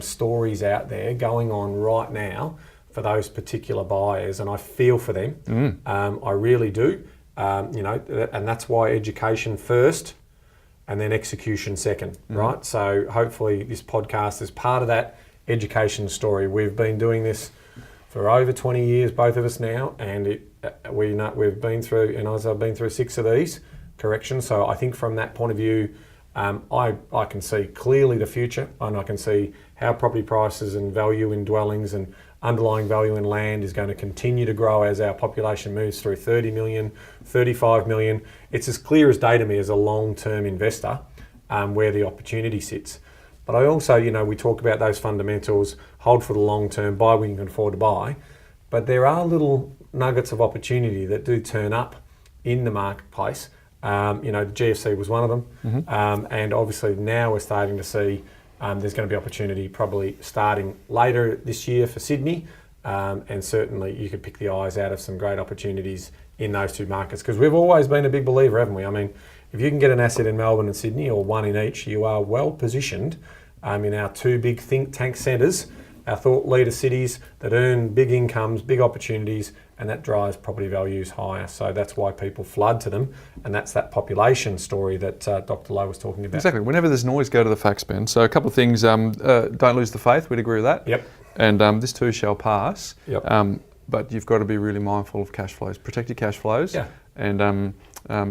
stories out there going on right now for those particular buyers, and I feel for them. I really do. And that's why education first and then execution second, right? So hopefully this podcast is part of that education story. We've been doing this for over 20 years, both of us now, and we've been through, and I've been through 6 of these corrections. So I think from that point of view, I can see clearly the future, and I can see how property prices and value in dwellings and underlying value in land is going to continue to grow as our population moves through 30 million, 35 million. It's as clear as day to me as a long-term investor where the opportunity sits. But I also, we talk about those fundamentals, hold for the long term, buy when you can afford to buy. But there are little nuggets of opportunity that do turn up in the marketplace. The GFC was one of them. And obviously now we're starting to see there's going to be opportunity probably starting later this year for Sydney. And certainly you could pick the eyes out of some great opportunities in those two markets, because we've always been a big believer, haven't we? I mean, if you can get an asset in Melbourne and Sydney, or one in each, you are well positioned in our 2 big think tank centres, our thought leader cities that earn big incomes, big opportunities, and that drives property values higher. So that's why people flood to them, and that's that population story that Dr. Lowe was talking about. Exactly. Whenever there's noise, go to the facts, Ben. So a couple of things. Don't lose the faith. We'd agree with that. Yep. And this too shall pass. Yep. But you've got to be really mindful of cash flows. Protect your cash flows. Yeah. And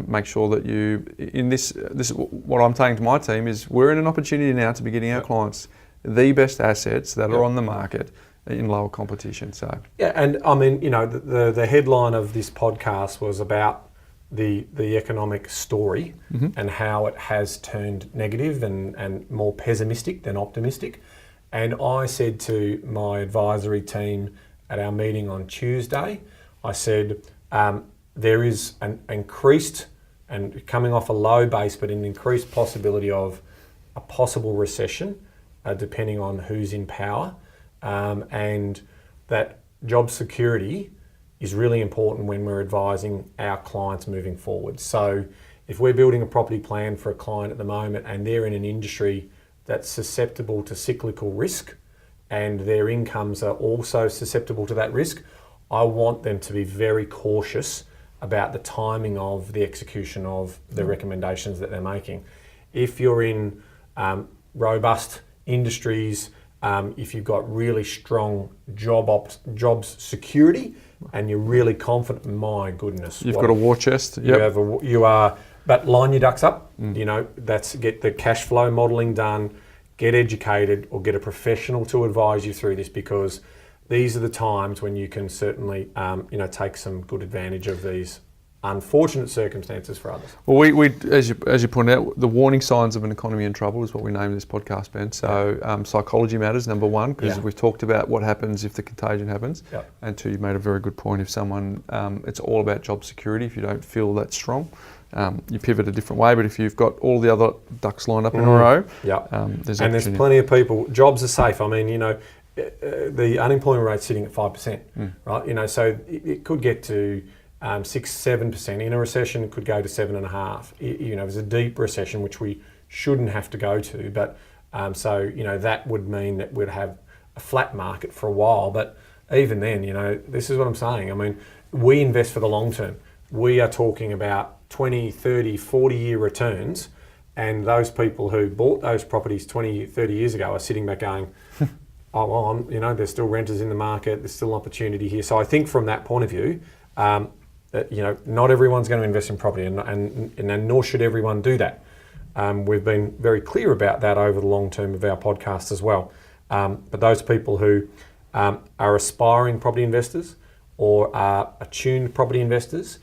make sure that you, in this what I'm saying to my team is, we're in an opportunity now to be getting our clients the best assets that are on the market in lower competition. So and I mean, the headline of this podcast was about the economic story and how it has turned negative and more pessimistic than optimistic. And I said to my advisory team at our meeting on Tuesday, I said, there is an increased, and coming off a low base, but an increased possibility of a possible recession, depending on who's in power, and that job security is really important when we're advising our clients moving forward. So if we're building a property plan for a client at the moment and they're in an industry that's susceptible to cyclical risk and their incomes are also susceptible to that risk, I want them to be very cautious about the timing of the execution of the recommendations that they're making. If you're in robust industries, if you've got really strong jobs security, and you're really confident, my goodness, you've got a war chest. You are, but line your ducks up. That's get the cash flow modelling done, get educated, or get a professional to advise you through this, because these are the times when you can certainly, take some good advantage of these unfortunate circumstances for others. Well, we as you pointed out, the warning signs of an economy in trouble is what we named this podcast, Ben. So psychology matters, number one, because we've talked about what happens if the contagion happens. Yep. And two, you made a very good point. If someone, it's all about job security. If you don't feel that strong, you pivot a different way. But if you've got all the other ducks lined up in a row, there's plenty of people. Jobs are safe. I mean, the unemployment rate's sitting at 5%, right? So it could get to 6-7%. In a recession, it could go to 7.5%. There's a deep recession, which we shouldn't have to go to. But that would mean that we'd have a flat market for a while. But even then, this is what I'm saying. I mean, we invest for the long term. We are talking about 20, 30, 40-year returns. And those people who bought those properties 20, 30 years ago are sitting back going, oh, well, there's still renters in the market. There's still opportunity here. So I think from that point of view, not everyone's going to invest in property, and nor should everyone do that. We've been very clear about that over the long term of our podcast as well. But those people who are aspiring property investors or are attuned property investors,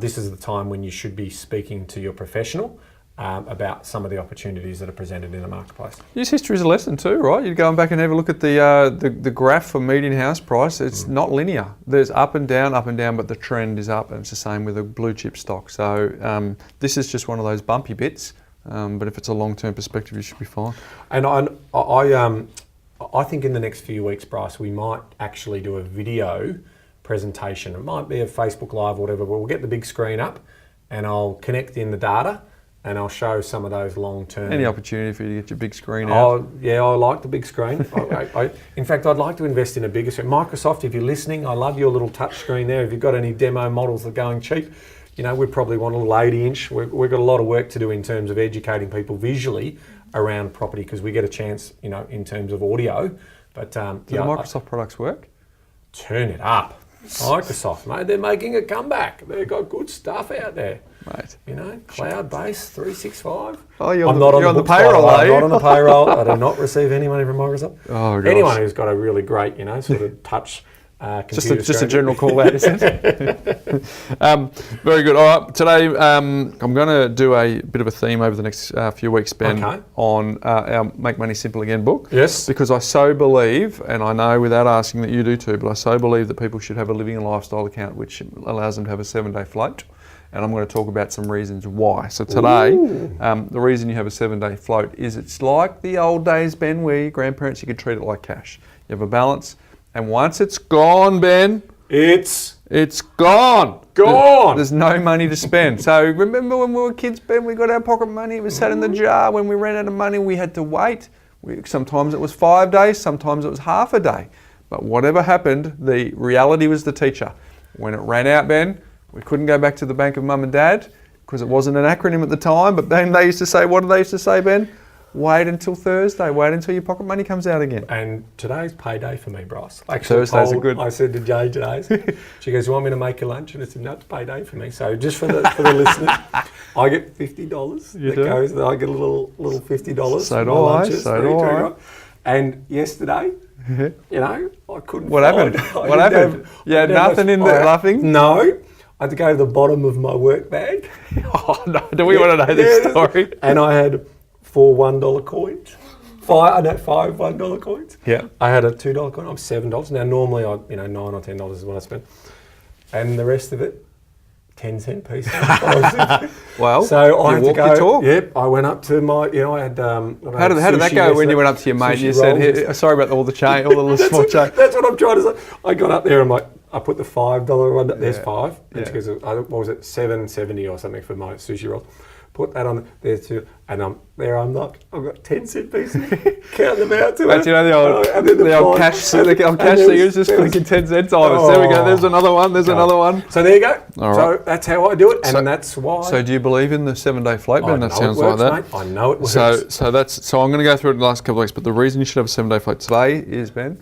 this is the time when you should be speaking to your professional about some of the opportunities that are presented in the marketplace. Use history as a lesson too, right? You go back and have a look at the graph for median house price. It's not linear. There's up and down, but the trend is up, and it's the same with a blue chip stock. So this is just one of those bumpy bits, but if it's a long-term perspective, you should be fine. And I think in the next few weeks, Bryce, we might actually do a video presentation. It might be a Facebook Live or whatever, but we'll get the big screen up and I'll connect in the data and I'll show some of those long-term... Any opportunity for you to get your big screen out? Oh, yeah, I like the big screen. In fact, I'd like to invest in a bigger screen. Microsoft, if you're listening, I love your little touch screen there. If you've got any demo models that are going cheap, we probably want a little 80-inch. We've got a lot of work to do in terms of educating people visually around property because we get a chance, in terms of audio. But do the Microsoft products work? Turn it up. Microsoft, mate, they're making a comeback. They've got good stuff out there. Mate. Cloud-based 365. Oh, you're on the payroll, are you? I'm not on the payroll. I do not receve any money from Microsoft. Oh, gosh. Anyone who's got a really great, sort of touch computer just a general call out, isn't it? Very good. All right, today I'm going to do a bit of a theme over the next few weeks, Ben, on our Make Money Simple Again book. Yes. Because I so believe, and I know without asking that you do too, but I so believe that people should have a living and lifestyle account which allows them to have a 7-day float. And I'm going to talk about some reasons why. So today, the reason you have a 7-day float is it's like the old days, Ben, where your grandparents, you could treat it like cash. You have a balance. And once it's gone, Ben, it's gone. Gone. There's no money to spend. So remember when we were kids, Ben, we got our pocket money, it was sat in the jar. When we ran out of money, we had to wait. Sometimes it was 5 days, sometimes it was half a day. But whatever happened, the reality was the teacher. When it ran out, Ben, we couldn't go back to the bank of mum and dad because it wasn't an acronym at the time. But then they used to say, what did they used to say, Ben? Wait until Thursday. Wait until your pocket money comes out again. And today's payday for me, Bryce. Thursdays are good. I said to Jay today, she goes, you want me to make you lunch? And I said, no, it's payday for me. So just for the listeners, I get $50. You do? I get a little $50. So do I. So do I. And yesterday, I couldn't What find... happened? What happened? You had nothing in there, nothing? No. I had to go to the bottom of my work bag. Oh, no. Do we want to know this story? And I had 4 $1 coins. 5 $1 coins. Yeah. I had a $2 coin. I'm $7. Now normally $9 or $10 is what I spend. And the rest of it, 10-cent pieces. Well, so I had to go. Your talk. Yep. I went up to my. I had. How did that go when you went up to your mate? You said, hey, "Sorry about all the change, all the little small change." That's what I'm trying to say. I got up there and I put the $5 one. There's 5. And she goes, what was it, $7.70 or something for my sushi rolls. Put that on there too, and there I'm not. I've got 10-cent pieces. Count them out to But you know the old cash figures, just flicking 10 cents on us. There we go. There's another one. There's another one. So there you go. All so right. that's how I do it, and that's why. So do you believe in the 7-day float, Ben? That sounds works, like that. Mate. I know it works. So I'm going to go through it in the last couple of weeks. But the reason you should have a 7-day float today is, Ben,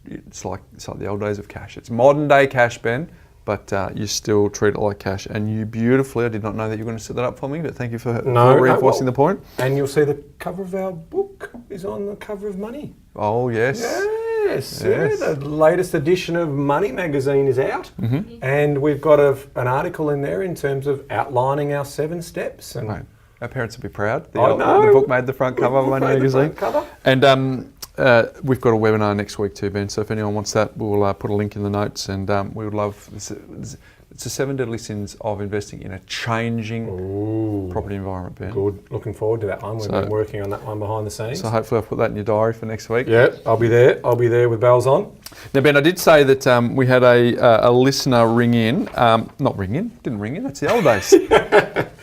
it's like the old days of cash. It's modern day cash, Ben. But you still treat it like cash. And you beautifully, I did not know that you were going to set that up for me, but thank you for reinforcing the point. And you'll see the cover of our book is on the cover of Money. Oh, yes. Yes. Yeah, the latest edition of Money magazine is out, and we've got an article in there in terms of outlining our 7 steps. And Mate, our parents would be proud. The book made the front cover of Money magazine. And we've got a webinar next week too, Ben. So if anyone wants that, we'll put a link in the notes, and we would love. It's the 7 deadly sins of investing in a changing property environment, Ben. Good. Looking forward to that one. We've been working on that one behind the scenes. So hopefully I'll put that in your diary for next week. Yeah, I'll be there. I'll be there with bells on. Now, Ben, I did say that we had a listener ring in. Not ring in. Didn't ring in. That's the old days.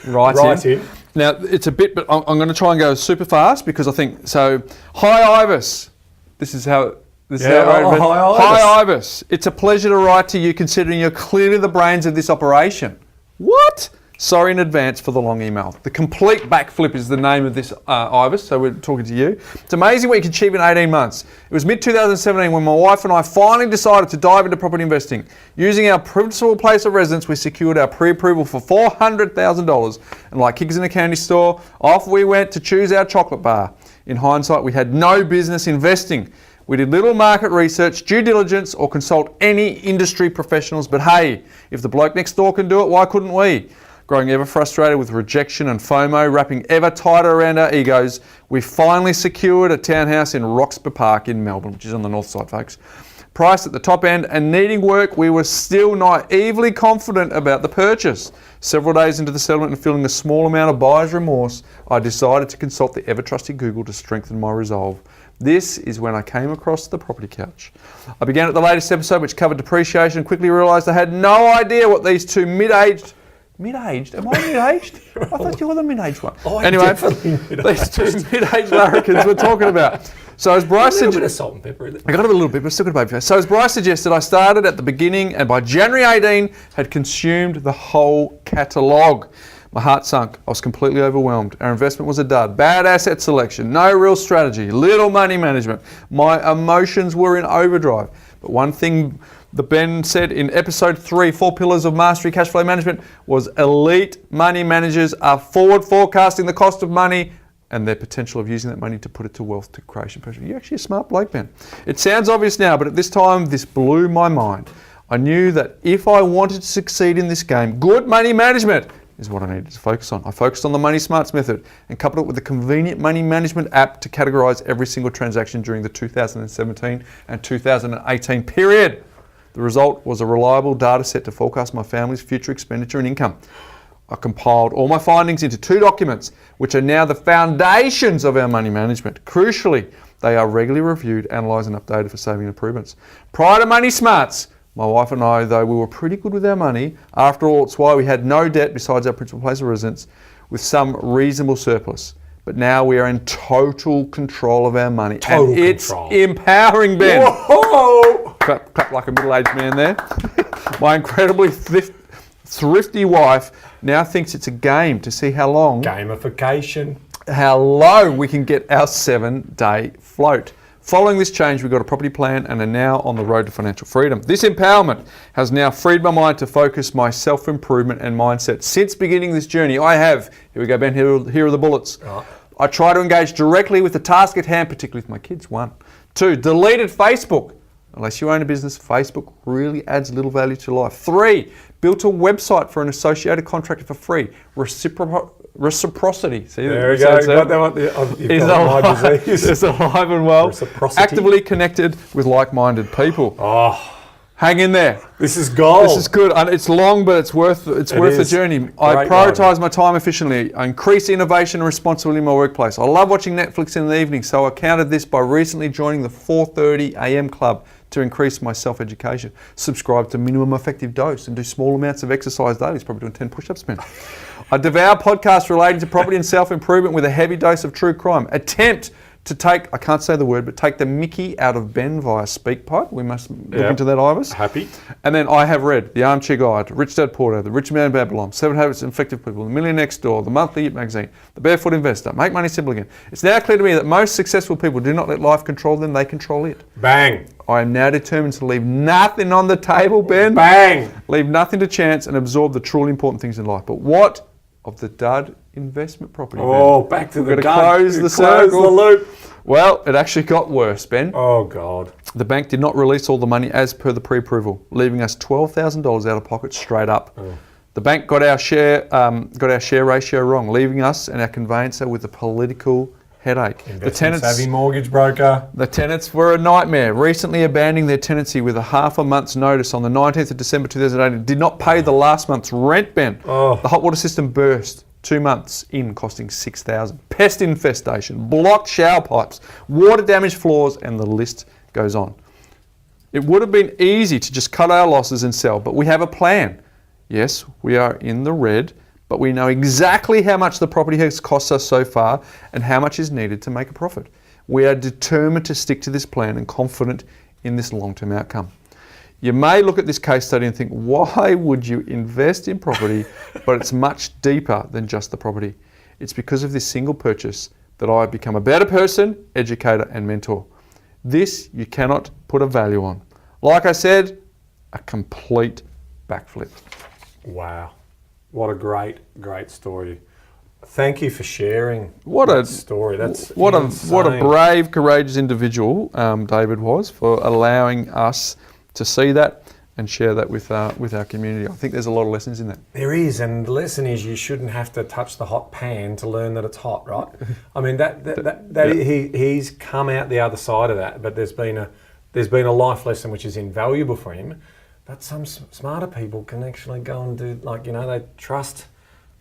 Right in. Now, it's a bit, but I'm going to try and go super fast because I think so. Hi, Ivis. This is how. Hi, Ivis. It's a pleasure to write to you considering you're clearly the brains of this operation. What? Sorry in advance for the long email. The Complete Backflip is the name of this, Ivis, so we're talking to you. It's amazing what you can achieve in 18 months. It was mid-2017 when my wife and I finally decided to dive into property investing. Using our principal place of residence, we secured our pre-approval for $400,000. And like kids in a candy store, off we went to choose our chocolate bar. In hindsight, we had no business investing. We did little market research, due diligence, or consult any industry professionals. But hey, if the bloke next door can do it, why couldn't we? Growing ever frustrated with rejection and FOMO, wrapping ever tighter around our egos, we finally secured a townhouse in Roxburgh Park in Melbourne, which is on the north side, folks. Priced at the top end and needing work, we were still naively confident about the purchase. Several days into the settlement and feeling a small amount of buyer's remorse, I decided to consult the ever-trusty Google to strengthen my resolve. This is when I came across the property couch. I began at the latest episode, which covered depreciation, and quickly realised I had no idea what these two mid-aged? Am I mid-aged? I thought you were the mid-aged one. Anyway, these two mid-aged larrikins we're talking about. So as Bryce suggested, a little bit of salt and pepper in it. I got a little bit, but still got a baby face. So as Bryce suggested, I started at the beginning, and by January 18, had consumed the whole catalogue. My heart sunk. I was completely overwhelmed. Our investment was a dud. Bad asset selection, no real strategy, little money management. My emotions were in overdrive. But one thing that Ben said in episode 3, 4 Pillars of Mastery Cash Flow Management, was elite money managers are forward forecasting the cost of money and their potential of using that money to put it to wealth to creation. You're actually a smart bloke, Ben. It sounds obvious now, but at this time, this blew my mind. I knew that if I wanted to succeed in this game, good money management is what I needed to focus on. I focused on the Money Smarts method and coupled it with a convenient money management app to categorise every single transaction during the 2017 and 2018 period. The result was a reliable data set to forecast my family's future expenditure and income. I compiled all my findings into 2 documents, which are now the foundations of our money management. Crucially, they are regularly reviewed, analysed and updated for saving improvements. Prior to Money Smarts, my wife and I, though we were pretty good with our money, after all, it's why we had no debt besides our principal place of residence, with some reasonable surplus. But now we are in total control of our money. And it's empowering, Ben. Whoa! Clap like a middle-aged man there. My incredibly thrifty wife now thinks it's a game to see how long... Gamification. How low we can get our 7-day float. Following this change, we got a property plan and are now on the road to financial freedom. This empowerment has now freed my mind to focus my self-improvement and mindset. Since beginning this journey, I have, here we go, Ben, here are the bullets. I try to engage directly with the task at hand, particularly with my kids, 1. 2, deleted Facebook. Unless you own a business, Facebook really adds little value to life. 3, built a website for an associated contractor for free. Reciprocity. See, there we go. Got that one. Is alive. It's alive and well. Actively connected with like-minded people. Oh, hang in there. This is gold. This is good. And it's long, but it's worth the journey. I prioritise my time efficiently. I increase innovation and responsibility in my workplace. I love watching Netflix in the evening, so I counted this by recently joining the 4:30 a.m. club to increase my self-education. Subscribe to Minimum Effective Dose and do small amounts of exercise daily. He's probably doing 10 push-ups, man. I devour podcasts relating to property and self-improvement with a heavy dose of true crime. Attempt to take, I can't say the word, but take the mickey out of Ben via SpeakPipe. We must look into that, Ivis. Happy. And then I have read The Armchair Guide, Rich Dad Poor Dad, The Rich Man Babylon, 7 Habits of Effective People, The Million Next Door, The Monthly Hit Magazine, The Barefoot Investor, Make Money Simple Again. It's now clear to me that most successful people do not let life control them, they control it. Bang. I am now determined to leave nothing on the table, Ben. Bang. Leave nothing to chance and absorb the truly important things in life. But what of the dud investment property? Oh, Ben? Back to the dud. Close the circle. The loop. Well, it actually got worse, Ben. Oh, God. The bank did not release all the money as per the pre-approval, leaving us $12,000 out of pocket straight up. Oh. The bank got our share ratio wrong, leaving us and our conveyancer with a political headache. Savvy mortgage broker. The tenants were a nightmare, recently abandoning their tenancy with a half a month's notice on the 19th of December 2018. Did not pay the last month's rent, Ben. Oh. The hot water system burst 2 months in, costing $6,000. Pest infestation, blocked shower pipes, water damaged floors, and the list goes on. It would have been easy to just cut our losses and sell, but we have a plan. Yes, we are in the red, but we know exactly how much the property has cost us so far and how much is needed to make a profit. We are determined to stick to this plan and confident in this long-term outcome. You may look at this case study and think, why would you invest in property? But it's much deeper than just the property. It's because of this single purchase that I have become a better person, educator, and mentor. This you cannot put a value on. Like I said, a complete backflip. Wow. What a great, great story. Thank you for sharing that story. That's what insane. a brave, courageous individual David was for allowing us to see that and share that with our community. I think there's a lot of lessons in that. There is, and the lesson is you shouldn't have to touch the hot pan to learn that it's hot, right? I mean he's come out the other side of that, but there's been a life lesson which is invaluable for him. But some smarter people can actually go and do, they trust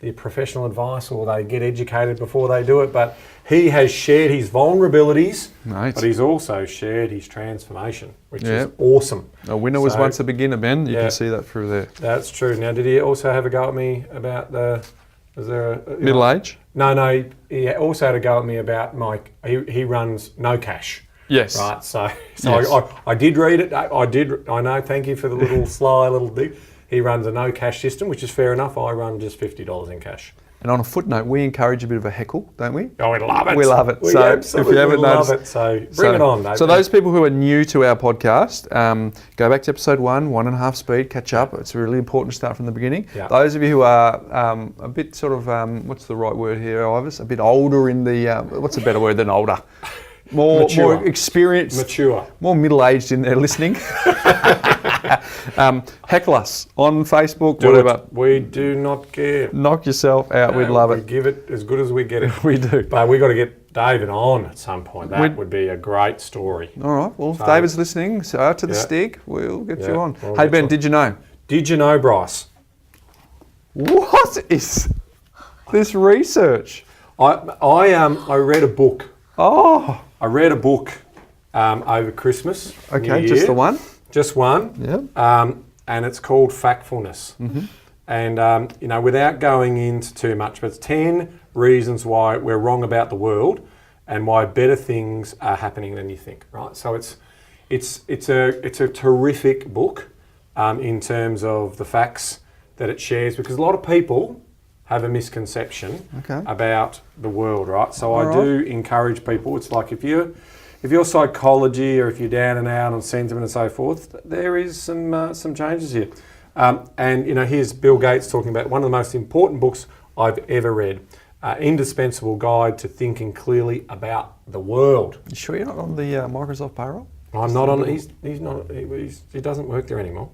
the professional advice or they get educated before they do it. But he has shared his vulnerabilities, but he's also shared his transformation, which is awesome. A winner was once a beginner, Ben. You can see that through there. That's true. Now, did he also have a go at me about was there a... Middle age? No, he also had a go at me about he runs no cash. Yes. Right, so Yes. I did read it. I know, thank you for the little sly little dig. He runs a no cash system, which is fair enough. I run just $50 in cash. And on a footnote, we encourage a bit of a heckle, don't we? Oh, we love it. We love it. We so absolutely if you haven't love noticed, it. So bring it on, Dave. So those people who are new to our podcast, go back to episode 1.5 speed, catch up. It's really important to start from the beginning. Yeah. Those of you who are a bit sort of, what's the right word here, Ivis? A bit older in the, what's a better word than older? More experienced, mature, more middle-aged in their listening. Heckle us on Facebook, whatever. We do not care. Knock yourself out. We'd love we it. Give it as good as we get it. We do. But we got to get David on at some point. That would be a great story. All right. Well, if David's listening, so out to the stick, we'll get you on. We'll hey Ben, did you know? Did you know, Bryce? What is this research? I read a book. Oh. I read a book over Christmas. Okay, just the one? Just one. Yeah. And it's called Factfulness. Mm-hmm. And, without going into too much, but it's 10 reasons why we're wrong about the world and why better things are happening than you think, right? So it's a terrific book in terms of the facts that it shares, because a lot of people have a misconception about the world, right? So I do encourage people. It's like if you're psychology or if you're down and out on sentiment and so forth, there is some changes here. And here's Bill Gates talking about one of the most important books I've ever read, Indispensable Guide to Thinking Clearly About the World. You sure you're not on the Microsoft payroll? I'm not on. He's not. He doesn't work there anymore.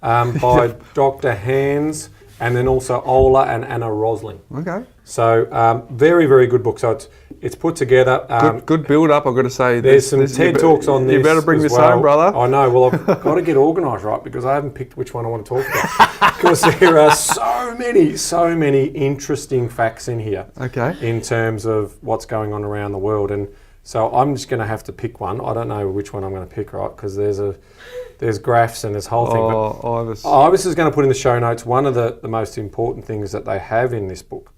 By Dr. Hans. And then also Ola and Anna Rosling. Okay. So very, very good book. So it's put together. Good build up, I've got to say. There's some TED Talks on this. You better bring this home, brother. I know. Well, I've got to get organised, right? Because I haven't picked which one I want to talk about. Because there are so many interesting facts in here. Okay. In terms of what's going on around the world. And so I'm just going to have to pick one. I don't know which one I'm going to pick, right? Because there's graphs and this whole thing. Ivis is going to put in the show notes one of the most important things that they have in this book,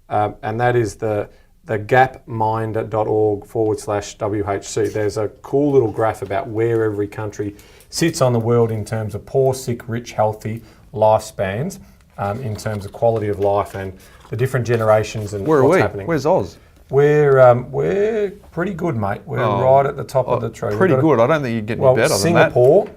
and that is the gapminder.org/WHC. There's a cool little graph about where every country sits on the world in terms of poor, sick, rich, healthy lifespans, in terms of quality of life and the different generations and what's happening. Where's Oz? We're pretty good, mate. We're right at the top of the tree. Pretty good. I don't think you'd get any better than that. Singapore,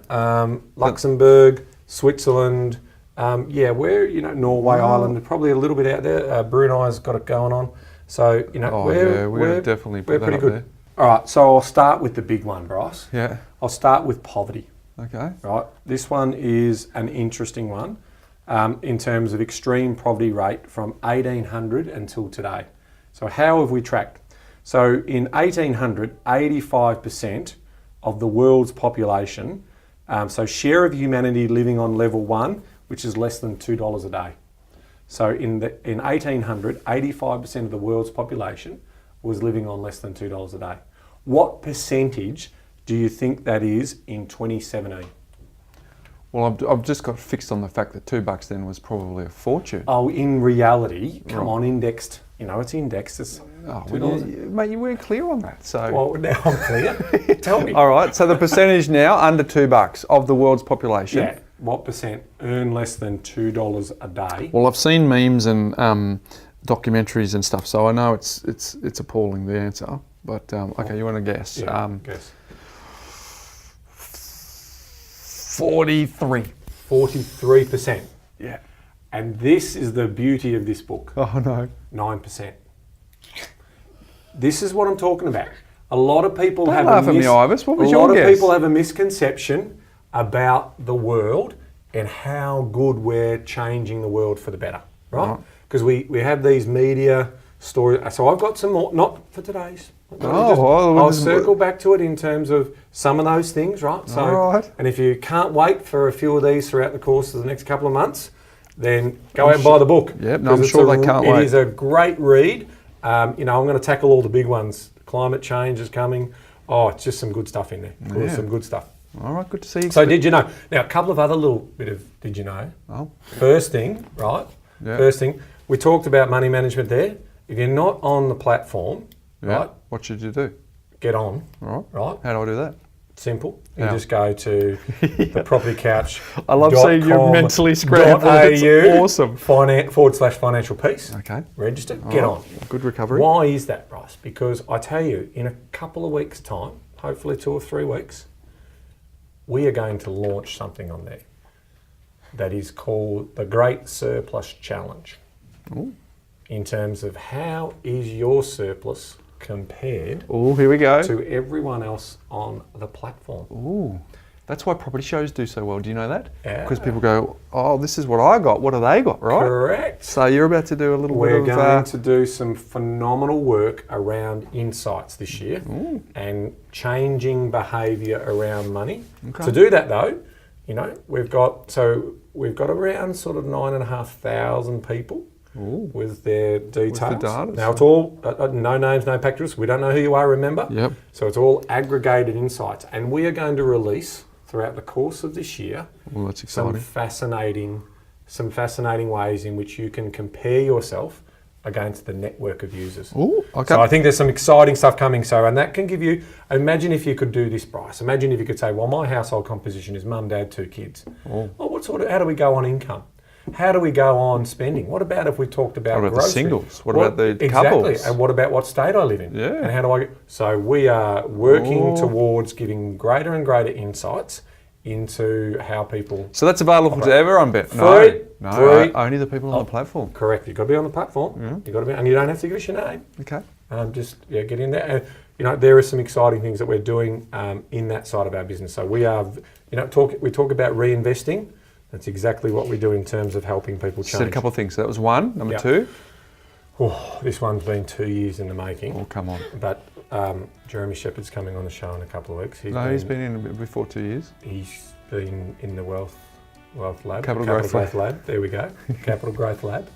Luxembourg, Switzerland, we're Norway, Ireland, probably a little bit out there. Brunei's got it going on. So we're definitely we're pretty good. There. All right, so I'll start with the big one, Bryce. Yeah. I'll start with poverty. Okay. Right, this one is an interesting one in terms of extreme poverty rate from 1800 until today. So how have we tracked? So in 1800, 85% of the world's population, so share of humanity living on level 1, which is less than $2 a day. So in 1800, 85% of the world's population was living on less than $2 a day. What percentage do you think that is in 2017? Well, I've just got fixed on the fact that $2 then was probably a fortune. Oh, in reality, come on, indexed. You know, it's indexed. It's mate, you weren't clear on that. So well, now I'm clear. Tell me. All right. So the percentage now under $2 of the world's population. Yeah. What percent earn less than $2 a day? Well, I've seen memes and documentaries and stuff, so I know it's appalling, the answer. But okay, you want to guess? Yeah, guess. 43. 43%. Yeah. And this is the beauty of this book. Oh no. 9%. This is what I'm talking about. A lot of people Don't laugh at me, Ivis. What was your guess? A lot of people have a misconception about the world and how good we're changing the world for the better, right? Because we have these media stories. So I've got some more, not for today's. I'll circle back to it in terms of some of those things, right? So, right. And if you can't wait for a few of these throughout the course of the next couple of months, then go out and buy the book. Yep, no, I'm sure they can't wait. It is a great read. I'm going to tackle all the big ones. Climate change is coming. Oh, it's just some good stuff in there. Yeah. Some good stuff. All right, good to see you. So did you know? Now, a couple of other little bit of did you know? Oh. First thing, right? Yeah. First thing, we talked about money management there. If you're not on the platform, right? What should you do? Get on. Right. Right. How do I do that? Simple. You How? just go to the property couch. I love seeing you mentally scramble. It's awesome. /financial peace. Okay. Register. Get on. Good recovery. Why is that, Bryce? Because I tell you, in a couple of weeks' time, hopefully 2 or 3 weeks, we are going to launch something on there that is called the Great Surplus Challenge. Ooh. In terms of how is your surplus compared here we go. to everyone else on the platform. Ooh. That's why property shows do so well. Do you know that? Yeah. Because people go, oh, this is what I got. What have they got, right? Correct. So you're about to do a little bit of... We're going to do some phenomenal work around insights this year and changing behaviour around money. Okay. To do that though, we've got around sort of 9,500 people with their details. With the data. Now it's all, no names, no packages. We don't know who you are, remember? Yep. So it's all aggregated insights. And we are going to release throughout the course of this year Well, that's exciting. some fascinating ways in which you can compare yourself against the network of users. Ooh, okay. So I think there's some exciting stuff coming. So, and that can give you, imagine if you could do this, Bryce. Imagine if you could say, well, my household composition is mum, dad, 2 kids. Well, how do we go on income? How do we go on spending? What about if we talked about What about grocery? the singles? What about the couples? Exactly. And what about what state I live in? Yeah. And how do I... So we are working towards giving greater and greater insights into how people... So that's available to everyone, Ben? Free. Only the people on the platform. Correct. You've got to be on the platform. You've got to be, and you don't have to give us your name. Okay. Get in there. And, there are some exciting things that we're doing in that side of our business. So we are, we talk about reinvesting. That's exactly what we do in terms of helping people change. Said a couple of things. So that was one. Number two. Oh, this one's been 2 years in the making. Oh, come on. But Jeremy Shepherd's coming on the show in a couple of weeks. He's been in before 2 years. He's been in the Wealth Lab. Capital Growth Lab. There we go. Capital Growth Lab.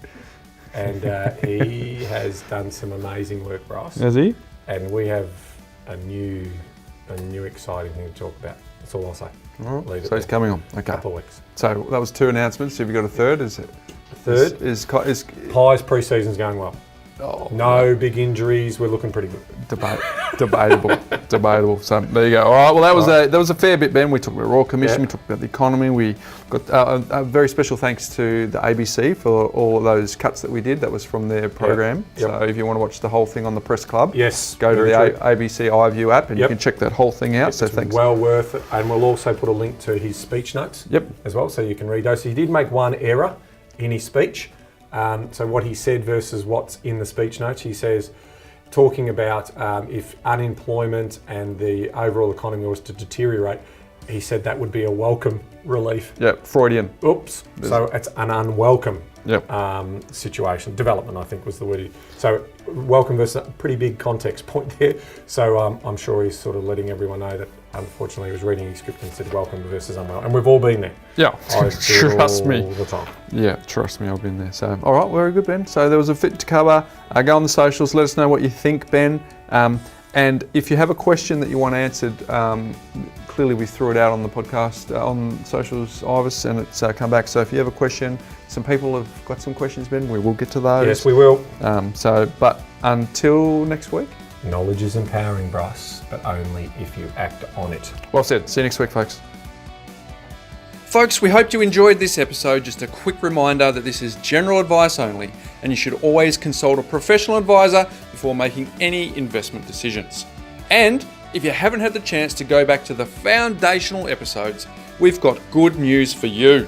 And he has done some amazing work for us. Has he? And we have a new exciting thing to talk about. That's all I'll say. All right. So he's coming on. Okay. Couple of weeks. So that was 2 announcements. Have you got a third? A third is Pies pre-season's going well. Oh, no big injuries. We're looking pretty good. Debatable. So there you go. All right. Well, that was a fair bit, Ben. We talked about Royal Commission. We talked about the economy. We got a very special thanks to the ABC for all of those cuts that we did. That was from their program. Yep. So if you want to watch the whole thing on the Press Club, go to the ABC iView app and you can check that whole thing out. So thanks. Well worth it. And we'll also put a link to his speech notes. As well, so you can read those. So he did make one error in his speech. So what he said versus what's in the speech notes, he says, talking about if unemployment and the overall economy was to deteriorate, he said that would be a welcome relief. Yep, Freudian. Oops. So it's an unwelcome Yep. situation. Development, I think, was the word. So welcome versus a pretty big context point there. So I'm sure he's sort of letting everyone know that unfortunately he was reading his script and said welcome versus unwelcome. And we've all been there. Yeah, I do trust me. all the time. Yeah, trust me, I've been there. So, all right, very good, Ben. So there was a fit to cover. Go on the socials, let us know what you think, Ben. And if you have a question that you want answered, clearly we threw it out on the podcast, on socials, Ivis, and it's come back. So if you have a question, some people have got some questions, Ben, we will get to those. Yes, we will. But until next week. Knowledge is empowering, Bryce, but only if you act on it. Well said. See you next week, folks. Folks, we hope you enjoyed this episode. Just a quick reminder that this is general advice only, and you should always consult a professional advisor before making any investment decisions. And if you haven't had the chance to go back to the foundational episodes, we've got good news for you.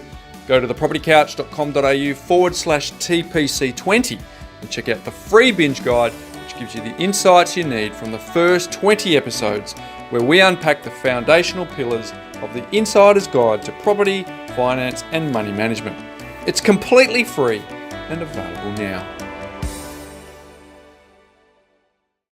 Go to thepropertycouch.com.au/TPC20 and check out the free binge guide, which gives you the insights you need from the first 20 episodes, where we unpack the foundational pillars of the insider's guide to property, finance, and money management. It's completely free and available now.